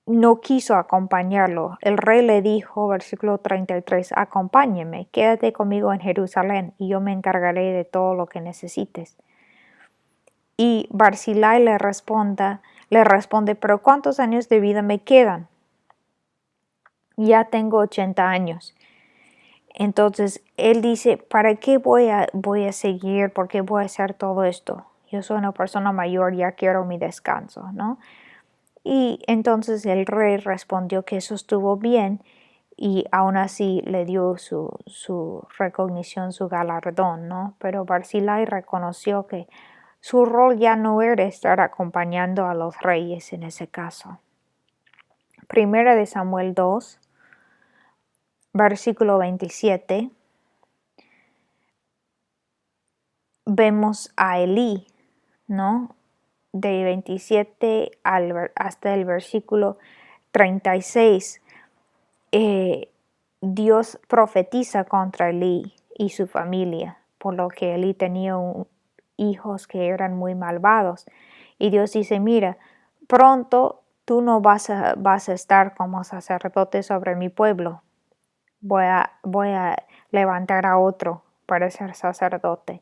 no quiso acompañarlo. El rey le dijo, versículo 33, acompáñeme, quédate conmigo en Jerusalén y yo me encargaré de todo lo que necesites. Y Barzillai le responde, pero ¿cuántos años de vida me quedan? Ya tengo 80 años. Entonces él dice, ¿para qué voy a seguir? ¿Por qué voy a hacer todo esto? Yo soy una persona mayor, ya quiero mi descanso, ¿no? Y entonces el rey respondió que eso estuvo bien y aún así le dio su recognición, su galardón, ¿no? Pero Barzillai reconoció que su rol ya no era estar acompañando a los reyes en ese caso. Primera de Samuel 2, versículo 27, vemos a Elí, ¿no? De 27 hasta el versículo 36, Dios profetiza contra Elí y su familia, por lo que Elí tenía hijos que eran muy malvados. Y Dios dice, mira, pronto tú no vas a estar como sacerdote sobre mi pueblo. Voy a levantar a otro para ser sacerdote.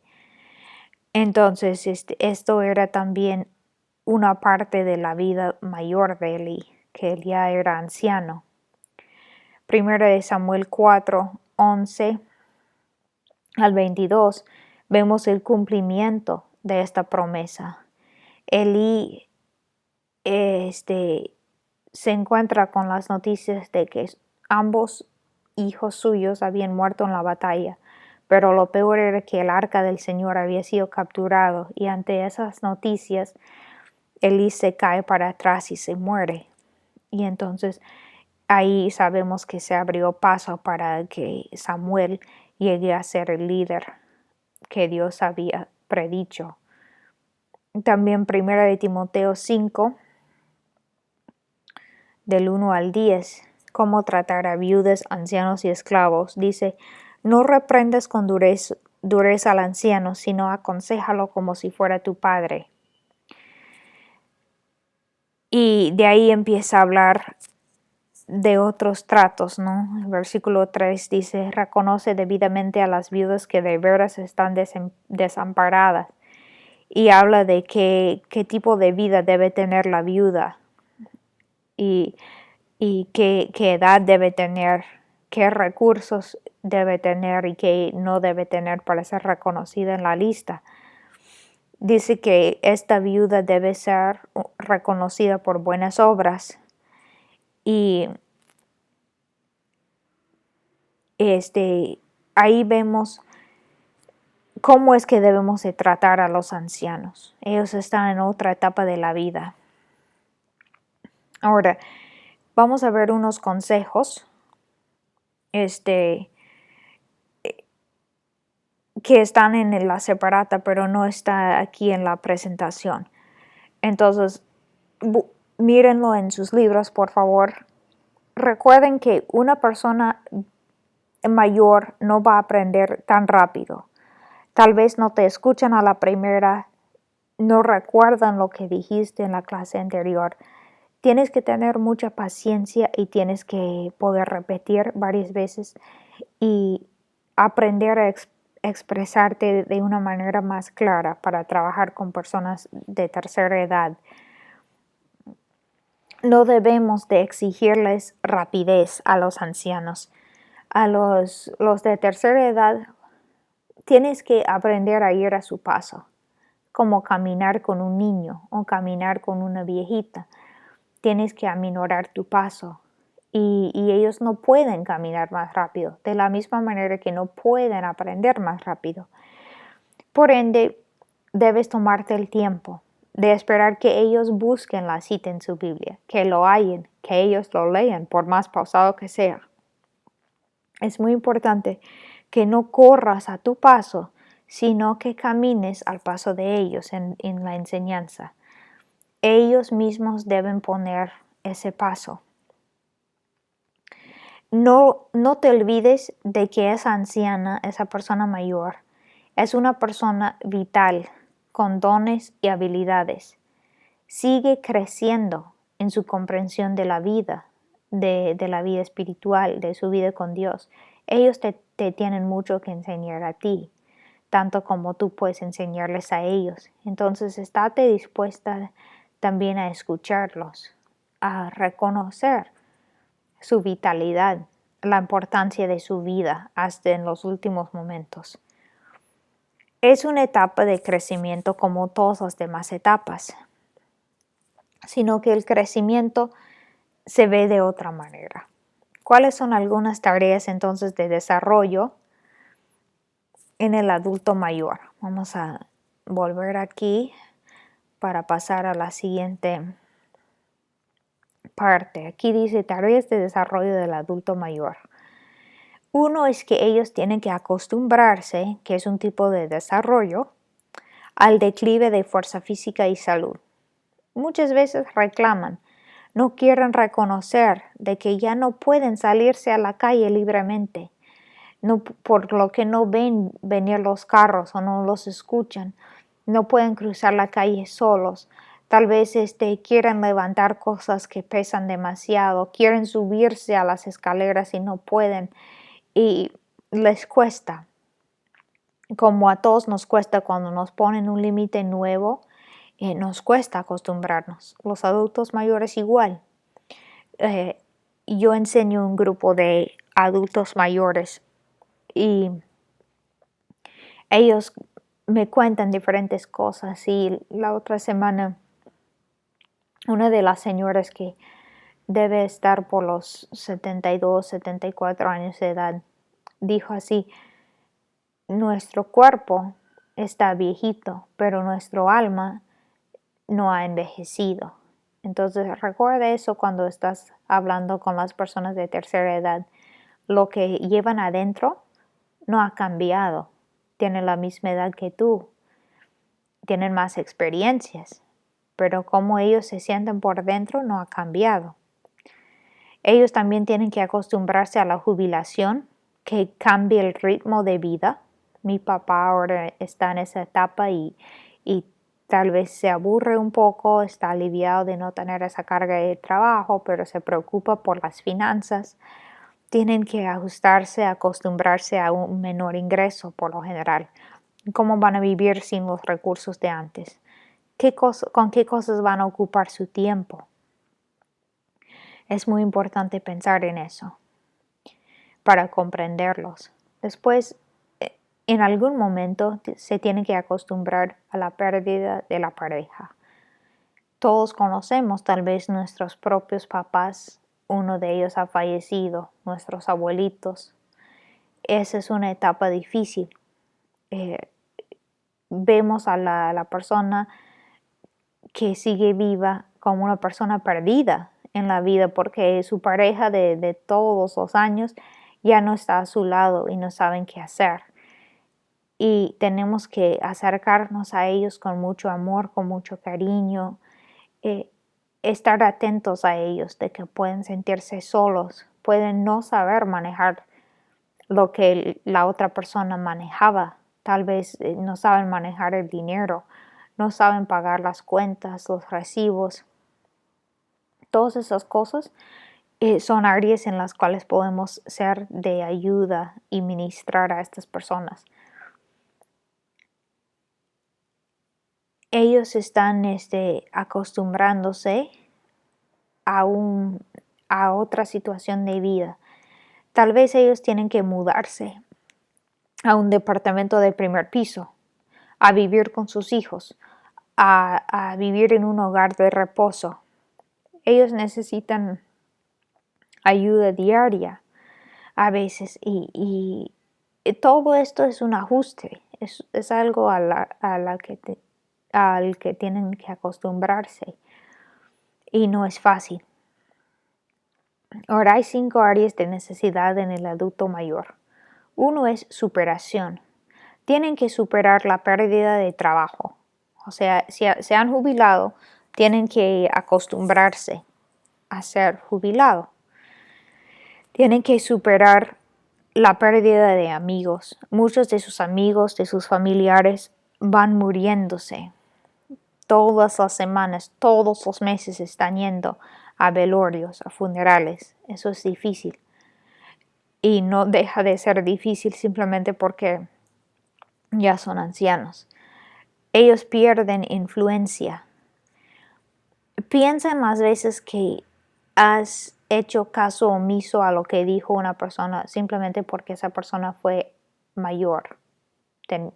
Entonces, esto era también una parte de la vida mayor de Elí, que él ya era anciano. Primero de Samuel 4, 11 al 22, vemos el cumplimiento de esta promesa. Elí se encuentra con las noticias de que ambos hijos suyos habían muerto en la batalla, pero lo peor era que el arca del Señor había sido capturado, y ante esas noticias Elí se cae para atrás y se muere. Y entonces ahí sabemos que se abrió paso para que Samuel llegue a ser el líder que Dios había predicho. También 1 de Timoteo 5, del 1 al 10, cómo tratar a viudas, ancianos y esclavos. Dice, no reprendas con dureza al anciano, sino aconséjalo como si fuera tu padre. Y de ahí empieza a hablar de otros tratos, ¿no? El versículo 3 dice, reconoce debidamente a las viudas que de veras están desamparadas. Y habla de qué tipo de vida debe tener la viuda y qué edad debe tener, qué recursos debe tener y qué no debe tener para ser reconocida en la lista. Dice que esta viuda debe ser reconocida por buenas obras. Y ahí vemos cómo es que debemos de tratar a los ancianos. Ellos están en otra etapa de la vida. Ahora, vamos a ver unos consejos que están en la separata, pero no está aquí en la presentación. Entonces, mírenlo en sus libros, por favor. Recuerden que una persona mayor no va a aprender tan rápido. Tal vez no te escuchan a la primera, no recuerdan lo que dijiste en la clase anterior. Tienes que tener mucha paciencia y tienes que poder repetir varias veces y aprender a expresarte de una manera más clara para trabajar con personas de tercera edad. No debemos de exigirles rapidez a los ancianos. A los de tercera edad tienes que aprender a ir a su paso, como caminar con un niño o caminar con una viejita. Tienes que aminorar tu paso y ellos no pueden caminar más rápido, de la misma manera que no pueden aprender más rápido. Por ende, debes tomarte el tiempo de esperar que ellos busquen la cita en su Biblia, que lo hallen, que ellos lo lean, por más pausado que sea. Es muy importante que no corras a tu paso, sino que camines al paso de ellos en la enseñanza. Ellos mismos deben poner ese paso. no te olvides de que esa anciana, esa persona mayor, es una persona vital, con dones y habilidades. Sigue creciendo en su comprensión de la vida, de la vida espiritual, de su vida con Dios. Ellos te tienen mucho que enseñar a ti, tanto como tú puedes enseñarles a ellos. Entonces, estate dispuesta también a escucharlos, a reconocer su vitalidad, la importancia de su vida hasta en los últimos momentos. Es una etapa de crecimiento como todas las demás etapas, sino que el crecimiento se ve de otra manera. ¿Cuáles son algunas tareas entonces de desarrollo en el adulto mayor? Vamos a volver aquí para pasar a la siguiente parte. Aquí dice tareas de desarrollo del adulto mayor. Uno es que ellos tienen que acostumbrarse, que es un tipo de desarrollo, al declive de fuerza física y salud. Muchas veces reclaman, no quieren reconocer de que ya no pueden salirse a la calle libremente, por lo que no ven venir los carros o no los escuchan, no pueden cruzar la calle solos. Tal vez quieren levantar cosas que pesan demasiado, quieren subirse a las escaleras y no pueden y les cuesta. Como a todos nos cuesta cuando nos ponen un límite nuevo, nos cuesta acostumbrarnos. Los adultos mayores igual. Yo enseño un grupo de adultos mayores y ellos me cuentan diferentes cosas y la otra semana una de las señoras que debe estar por los 72, 74 años de edad dijo así, nuestro cuerpo está viejito, pero nuestro alma no ha envejecido. Entonces recuerda eso cuando estás hablando con las personas de tercera edad. Lo que llevan adentro no ha cambiado. Tienen la misma edad que tú. Tienen más experiencias. Pero como ellos se sienten por dentro no ha cambiado. Ellos también tienen que acostumbrarse a la jubilación, que cambie el ritmo de vida. Mi papá ahora está en esa etapa y tal vez se aburre un poco, está aliviado de no tener esa carga de trabajo, pero se preocupa por las finanzas. Tienen que ajustarse, acostumbrarse a un menor ingreso por lo general. ¿Cómo van a vivir sin los recursos de antes? ¿Con qué cosas van a ocupar su tiempo? Es muy importante pensar en eso para comprenderlos. Después, en algún momento se tiene que acostumbrar a la pérdida de la pareja. Todos conocemos tal vez nuestros propios papás, uno de ellos ha fallecido, nuestros abuelitos. Esa es una etapa difícil. Vemos a la persona que sigue viva como una persona perdida en la vida porque su pareja de todos los años ya no está a su lado y no saben qué hacer. Y tenemos que acercarnos a ellos con mucho amor, con mucho cariño, estar atentos a ellos de que pueden sentirse solos, pueden no saber manejar lo que la otra persona manejaba. Tal vez no saben manejar el dinero, no saben pagar las cuentas, los recibos. Todas esas cosas son áreas en las cuales podemos ser de ayuda y ministrar a estas personas. Ellos están acostumbrándose a otra situación de vida. Tal vez ellos tienen que mudarse a un departamento de primer piso, a vivir con sus hijos, a vivir en un hogar de reposo. Ellos necesitan ayuda diaria a veces y todo esto es un ajuste, es algo al que tienen que acostumbrarse y no es fácil. Ahora hay 5 áreas de necesidad en el adulto mayor. Uno es superación. Tienen que superar la pérdida de trabajo. O sea, si se han jubilado, tienen que acostumbrarse a ser jubilado. Tienen que superar la pérdida de amigos. Muchos de sus amigos, de sus familiares, van muriéndose. Todas las semanas, todos los meses están yendo a velorios, a funerales. Eso es difícil. Y no deja de ser difícil simplemente porque ya son ancianos. Ellos pierden influencia. Piensa en las veces que has hecho caso omiso a lo que dijo una persona simplemente porque esa persona fue mayor,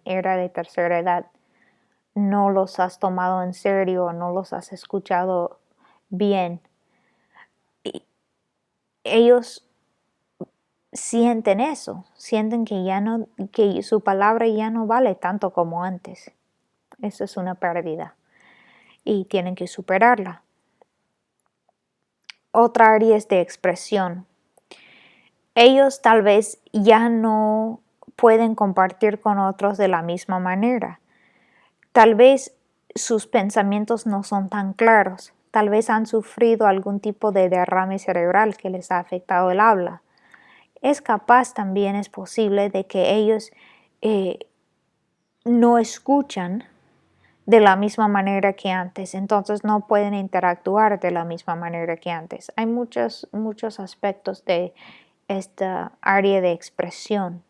era de tercera edad. No los has tomado en serio, no los has escuchado bien. Y ellos sienten eso, sienten que su palabra ya no vale tanto como antes. Eso es una pérdida y tienen que superarla. Otra área es de expresión. Ellos tal vez ya no pueden compartir con otros de la misma manera. Tal vez sus pensamientos no son tan claros. Tal vez han sufrido algún tipo de derrame cerebral que les ha afectado el habla. Es posible de que ellos no escuchan de la misma manera que antes, entonces no pueden interactuar de la misma manera que antes. Hay muchos aspectos de esta área de expresión.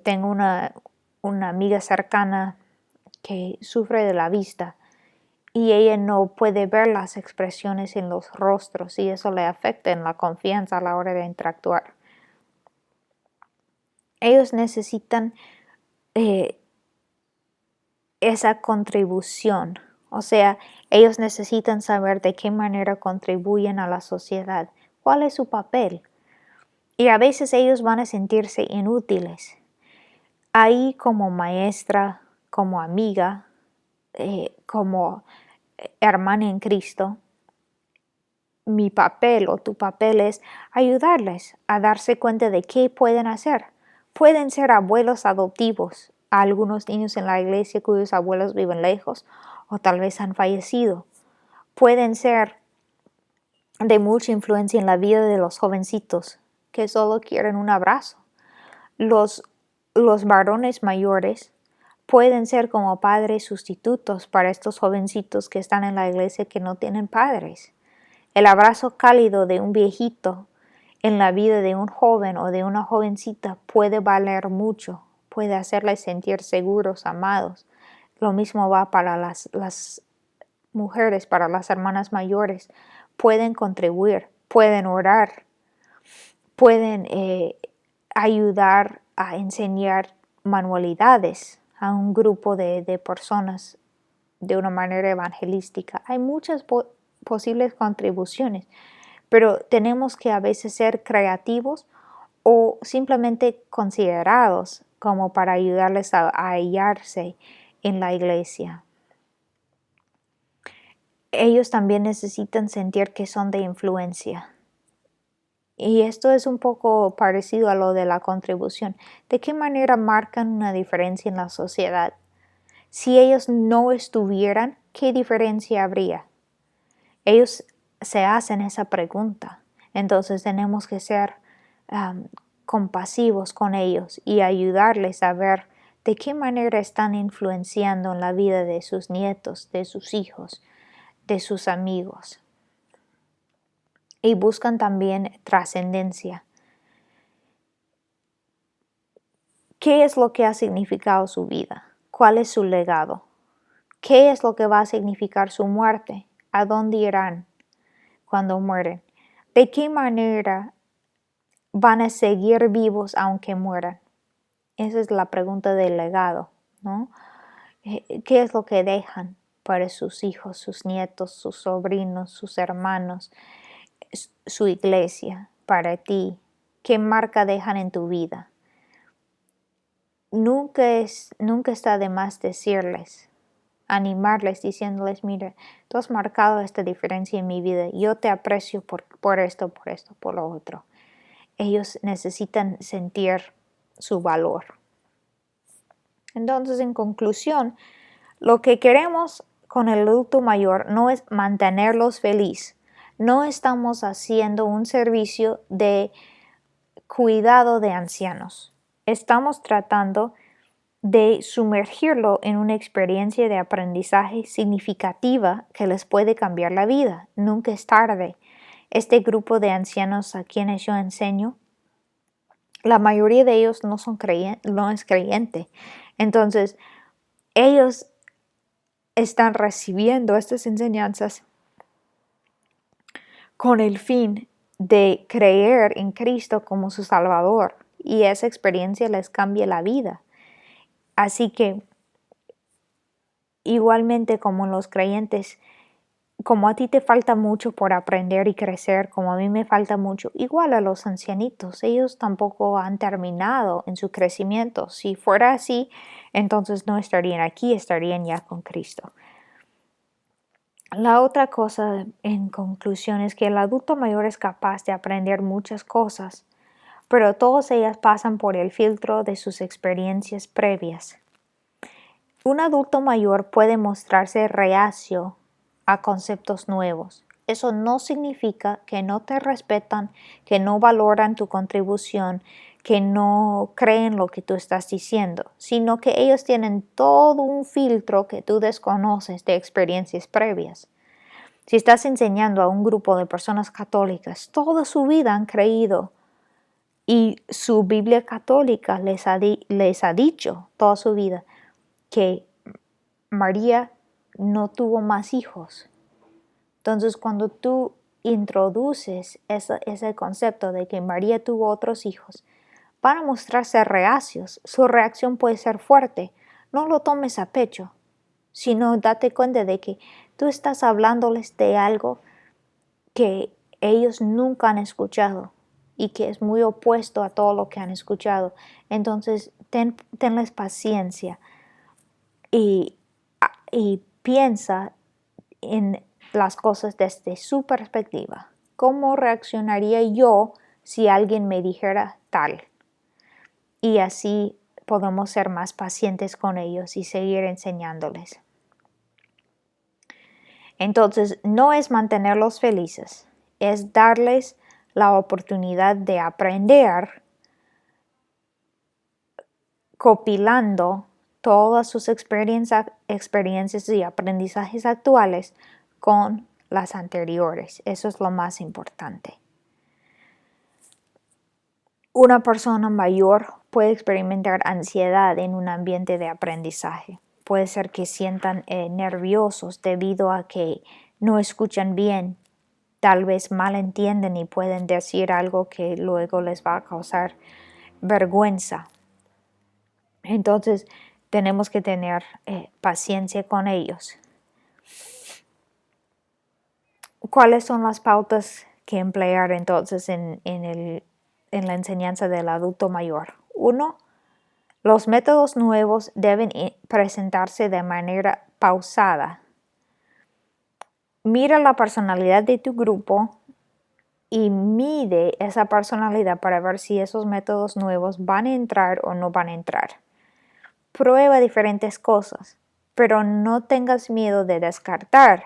Tengo una amiga cercana que sufre de la vista y ella no puede ver las expresiones en los rostros y eso le afecta en la confianza a la hora de interactuar. Ellos necesitan esa contribución, o sea, ellos necesitan saber de qué manera contribuyen a la sociedad, cuál es su papel. Y a veces ellos van a sentirse inútiles. Ahí como maestra, como amiga, como hermana en Cristo, mi papel o tu papel es ayudarles a darse cuenta de qué pueden hacer. Pueden ser abuelos adoptivos a algunos niños en la iglesia cuyos abuelos viven lejos o tal vez han fallecido. Pueden ser de mucha influencia en la vida de los jovencitos que solo quieren un abrazo. Los varones mayores pueden ser como padres sustitutos para estos jovencitos que están en la iglesia que no tienen padres. El abrazo cálido de un viejito en la vida de un joven o de una jovencita puede valer mucho, puede hacerles sentir seguros, amados. Lo mismo va para las mujeres, para las hermanas mayores. Pueden contribuir, pueden orar, pueden ayudar a enseñar manualidades a un grupo de personas de una manera evangelística. Hay muchas posibles contribuciones, pero tenemos que a veces ser creativos o simplemente considerados como para ayudarles a hallarse en la iglesia. Ellos también necesitan sentir que son de influencia. Y esto es un poco parecido a lo de la contribución. ¿De qué manera marcan una diferencia en la sociedad? Si ellos no estuvieran, ¿qué diferencia habría? Ellos se hacen esa pregunta. Entonces tenemos que ser compasivos con ellos y ayudarles a ver de qué manera están influenciando en la vida de sus nietos, de sus hijos, de sus amigos. Y buscan también trascendencia. ¿Qué es lo que ha significado su vida? ¿Cuál es su legado? ¿Qué es lo que va a significar su muerte? ¿A dónde irán cuando mueren? ¿De qué manera van a seguir vivos aunque mueran? Esa es la pregunta del legado, ¿no? ¿Qué es lo que dejan para sus hijos, sus nietos, sus sobrinos, sus hermanos, su iglesia, para ti? ¿Qué marca dejan en tu vida? Nunca está de más decirles, animarles, diciéndoles, mira, tú has marcado esta diferencia en mi vida, yo te aprecio por esto, por lo otro. Ellos necesitan sentir su valor. Entonces, en conclusión, lo que queremos con el adulto mayor no es mantenerlos felices, no estamos haciendo un servicio de cuidado de ancianos. Estamos tratando de sumergirlo en una experiencia de aprendizaje significativa que les puede cambiar la vida. Nunca es tarde. Este grupo de ancianos a quienes yo enseño, la mayoría de ellos no es creyente. Entonces, ellos están recibiendo estas enseñanzas con el fin de creer en Cristo como su Salvador, y esa experiencia les cambia la vida. Así que, igualmente como los creyentes, como a ti te falta mucho por aprender y crecer, como a mí me falta mucho, igual a los ancianitos, ellos tampoco han terminado en su crecimiento. Si fuera así, entonces no estarían aquí, estarían ya con Cristo. La otra cosa, en conclusión, es que el adulto mayor es capaz de aprender muchas cosas, pero todas ellas pasan por el filtro de sus experiencias previas. Un adulto mayor puede mostrarse reacio a conceptos nuevos. Eso no significa que no te respetan, que no valoran tu contribución, que no creen lo que tú estás diciendo, sino que ellos tienen todo un filtro que tú desconoces de experiencias previas. Si estás enseñando a un grupo de personas católicas, toda su vida han creído y su Biblia católica les ha dicho toda su vida que María no tuvo más hijos. Entonces, cuando tú introduces ese concepto de que María tuvo otros hijos, van a mostrarse reacios. Su reacción puede ser fuerte. No lo tomes a pecho, sino date cuenta de que tú estás hablándoles de algo que ellos nunca han escuchado y que es muy opuesto a todo lo que han escuchado. Entonces, tenles paciencia y piensa en las cosas desde su perspectiva. ¿Cómo reaccionaría yo si alguien me dijera tal? Y así podemos ser más pacientes con ellos y seguir enseñándoles. Entonces, no es mantenerlos felices, es darles la oportunidad de aprender copilando todas sus experiencias y aprendizajes actuales con las anteriores. Eso es lo más importante. Una persona mayor puede experimentar ansiedad en un ambiente de aprendizaje. Puede ser que sientan nerviosos debido a que no escuchan bien, tal vez malentienden y pueden decir algo que luego les va a causar vergüenza. Entonces, tenemos que tener paciencia con ellos. ¿Cuáles son las pautas que emplear entonces en la enseñanza del adulto mayor? 1. Los métodos nuevos deben presentarse de manera pausada. Mira la personalidad de tu grupo y mide esa personalidad para ver si esos métodos nuevos van a entrar o no van a entrar. Prueba diferentes cosas, pero no tengas miedo de descartar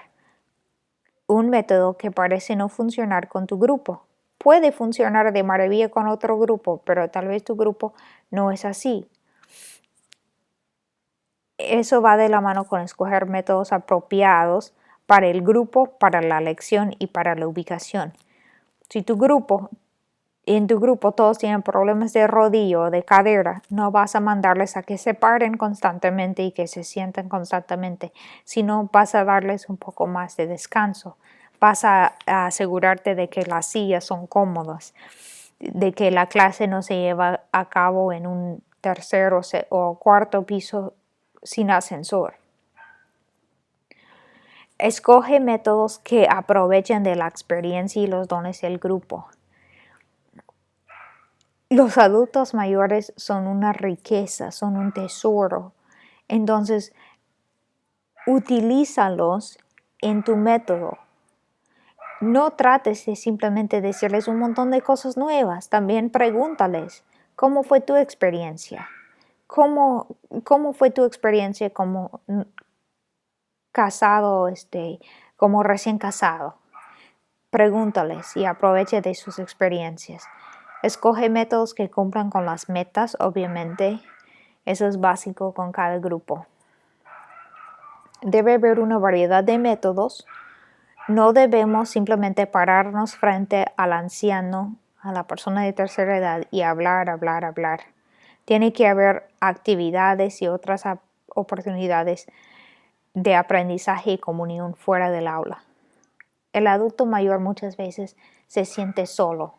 un método que parece no funcionar con tu grupo. Puede funcionar de maravilla con otro grupo, pero tal vez tu grupo no es así. Eso va de la mano con escoger métodos apropiados para el grupo, para la lección y para la ubicación. Si en tu grupo todos tienen problemas de rodillo o de cadera, no vas a mandarles a que se paren constantemente y que se sienten constantemente, sino vas a darles un poco más de descanso. Vas a asegurarte de que las sillas son cómodas, de que la clase no se lleva a cabo en un tercer o cuarto piso sin ascensor. Escoge métodos que aprovechen de la experiencia y los dones del grupo. Los adultos mayores son una riqueza, son un tesoro. Entonces, utilízalos en tu método. No trates de simplemente decirles un montón de cosas nuevas. También pregúntales, ¿cómo fue tu experiencia? ¿Cómo fue tu experiencia como casado, como recién casado? Pregúntales y aproveche de sus experiencias. Escoge métodos que cumplan con las metas, obviamente. Eso es básico con cada grupo. Debe haber una variedad de métodos. No debemos simplemente pararnos frente al anciano, a la persona de tercera edad y hablar. Tiene que haber actividades y otras oportunidades de aprendizaje y comunión fuera del aula. El adulto mayor muchas veces se siente solo.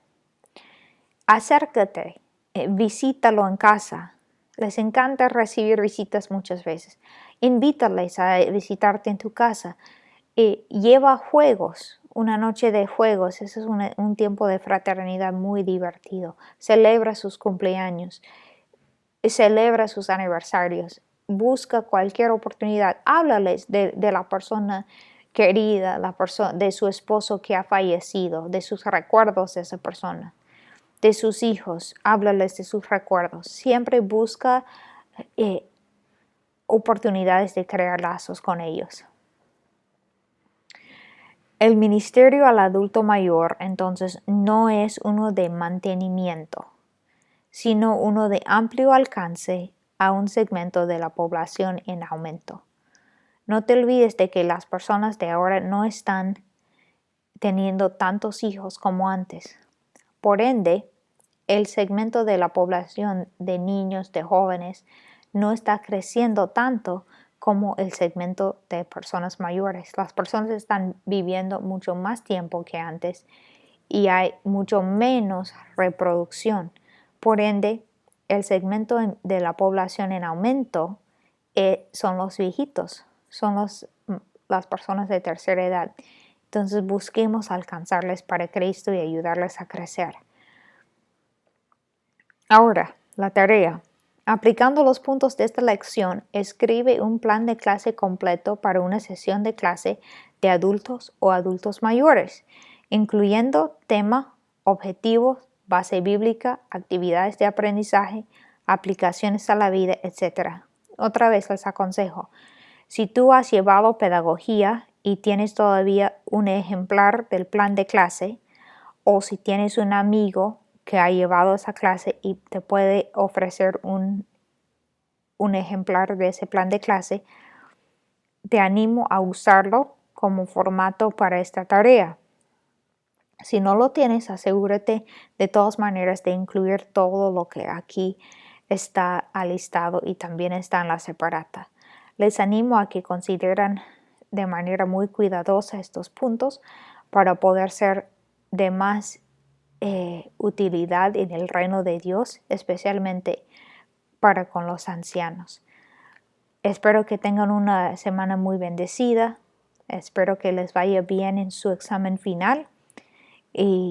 Acércate, visítalo en casa. Les encanta recibir visitas muchas veces. Invítales a visitarte en tu casa. Lleva juegos, una noche de juegos. Ese es un tiempo de fraternidad muy divertido. Celebra sus cumpleaños. Celebra sus aniversarios. Busca cualquier oportunidad. Háblales de la persona querida, de su esposo que ha fallecido, de sus recuerdos de esa persona, de sus hijos. Háblales de sus recuerdos. Siempre busca oportunidades de crear lazos con ellos. El ministerio al adulto mayor, entonces, no es uno de mantenimiento, sino uno de amplio alcance a un segmento de la población en aumento. No te olvides de que las personas de ahora no están teniendo tantos hijos como antes. Por ende, el segmento de la población de niños, de jóvenes, no está creciendo tanto como el segmento de personas mayores. Las personas están viviendo mucho más tiempo que antes y hay mucho menos reproducción. Por ende, el segmento de la población en aumento son los viejitos, son las personas de tercera edad. Entonces busquemos alcanzarles para Cristo y ayudarles a crecer. Ahora, la tarea. Aplicando los puntos de esta lección, escribe un plan de clase completo para una sesión de clase de adultos o adultos mayores, incluyendo tema, objetivos, base bíblica, actividades de aprendizaje, aplicaciones a la vida, etc. Otra vez les aconsejo, si tú has llevado pedagogía y tienes todavía un ejemplar del plan de clase, o si tienes un amigo que ha llevado esa clase y te puede ofrecer un ejemplar de ese plan de clase, te animo a usarlo como formato para esta tarea. Si no lo tienes, asegúrate de todas maneras de incluir todo lo que aquí está alistado y también está en la separata. Les animo a que consideren de manera muy cuidadosa estos puntos para poder ser de más utilidad en el reino de Dios, especialmente para con los ancianos. Espero que tengan una semana muy bendecida. Espero que les vaya bien en su examen final y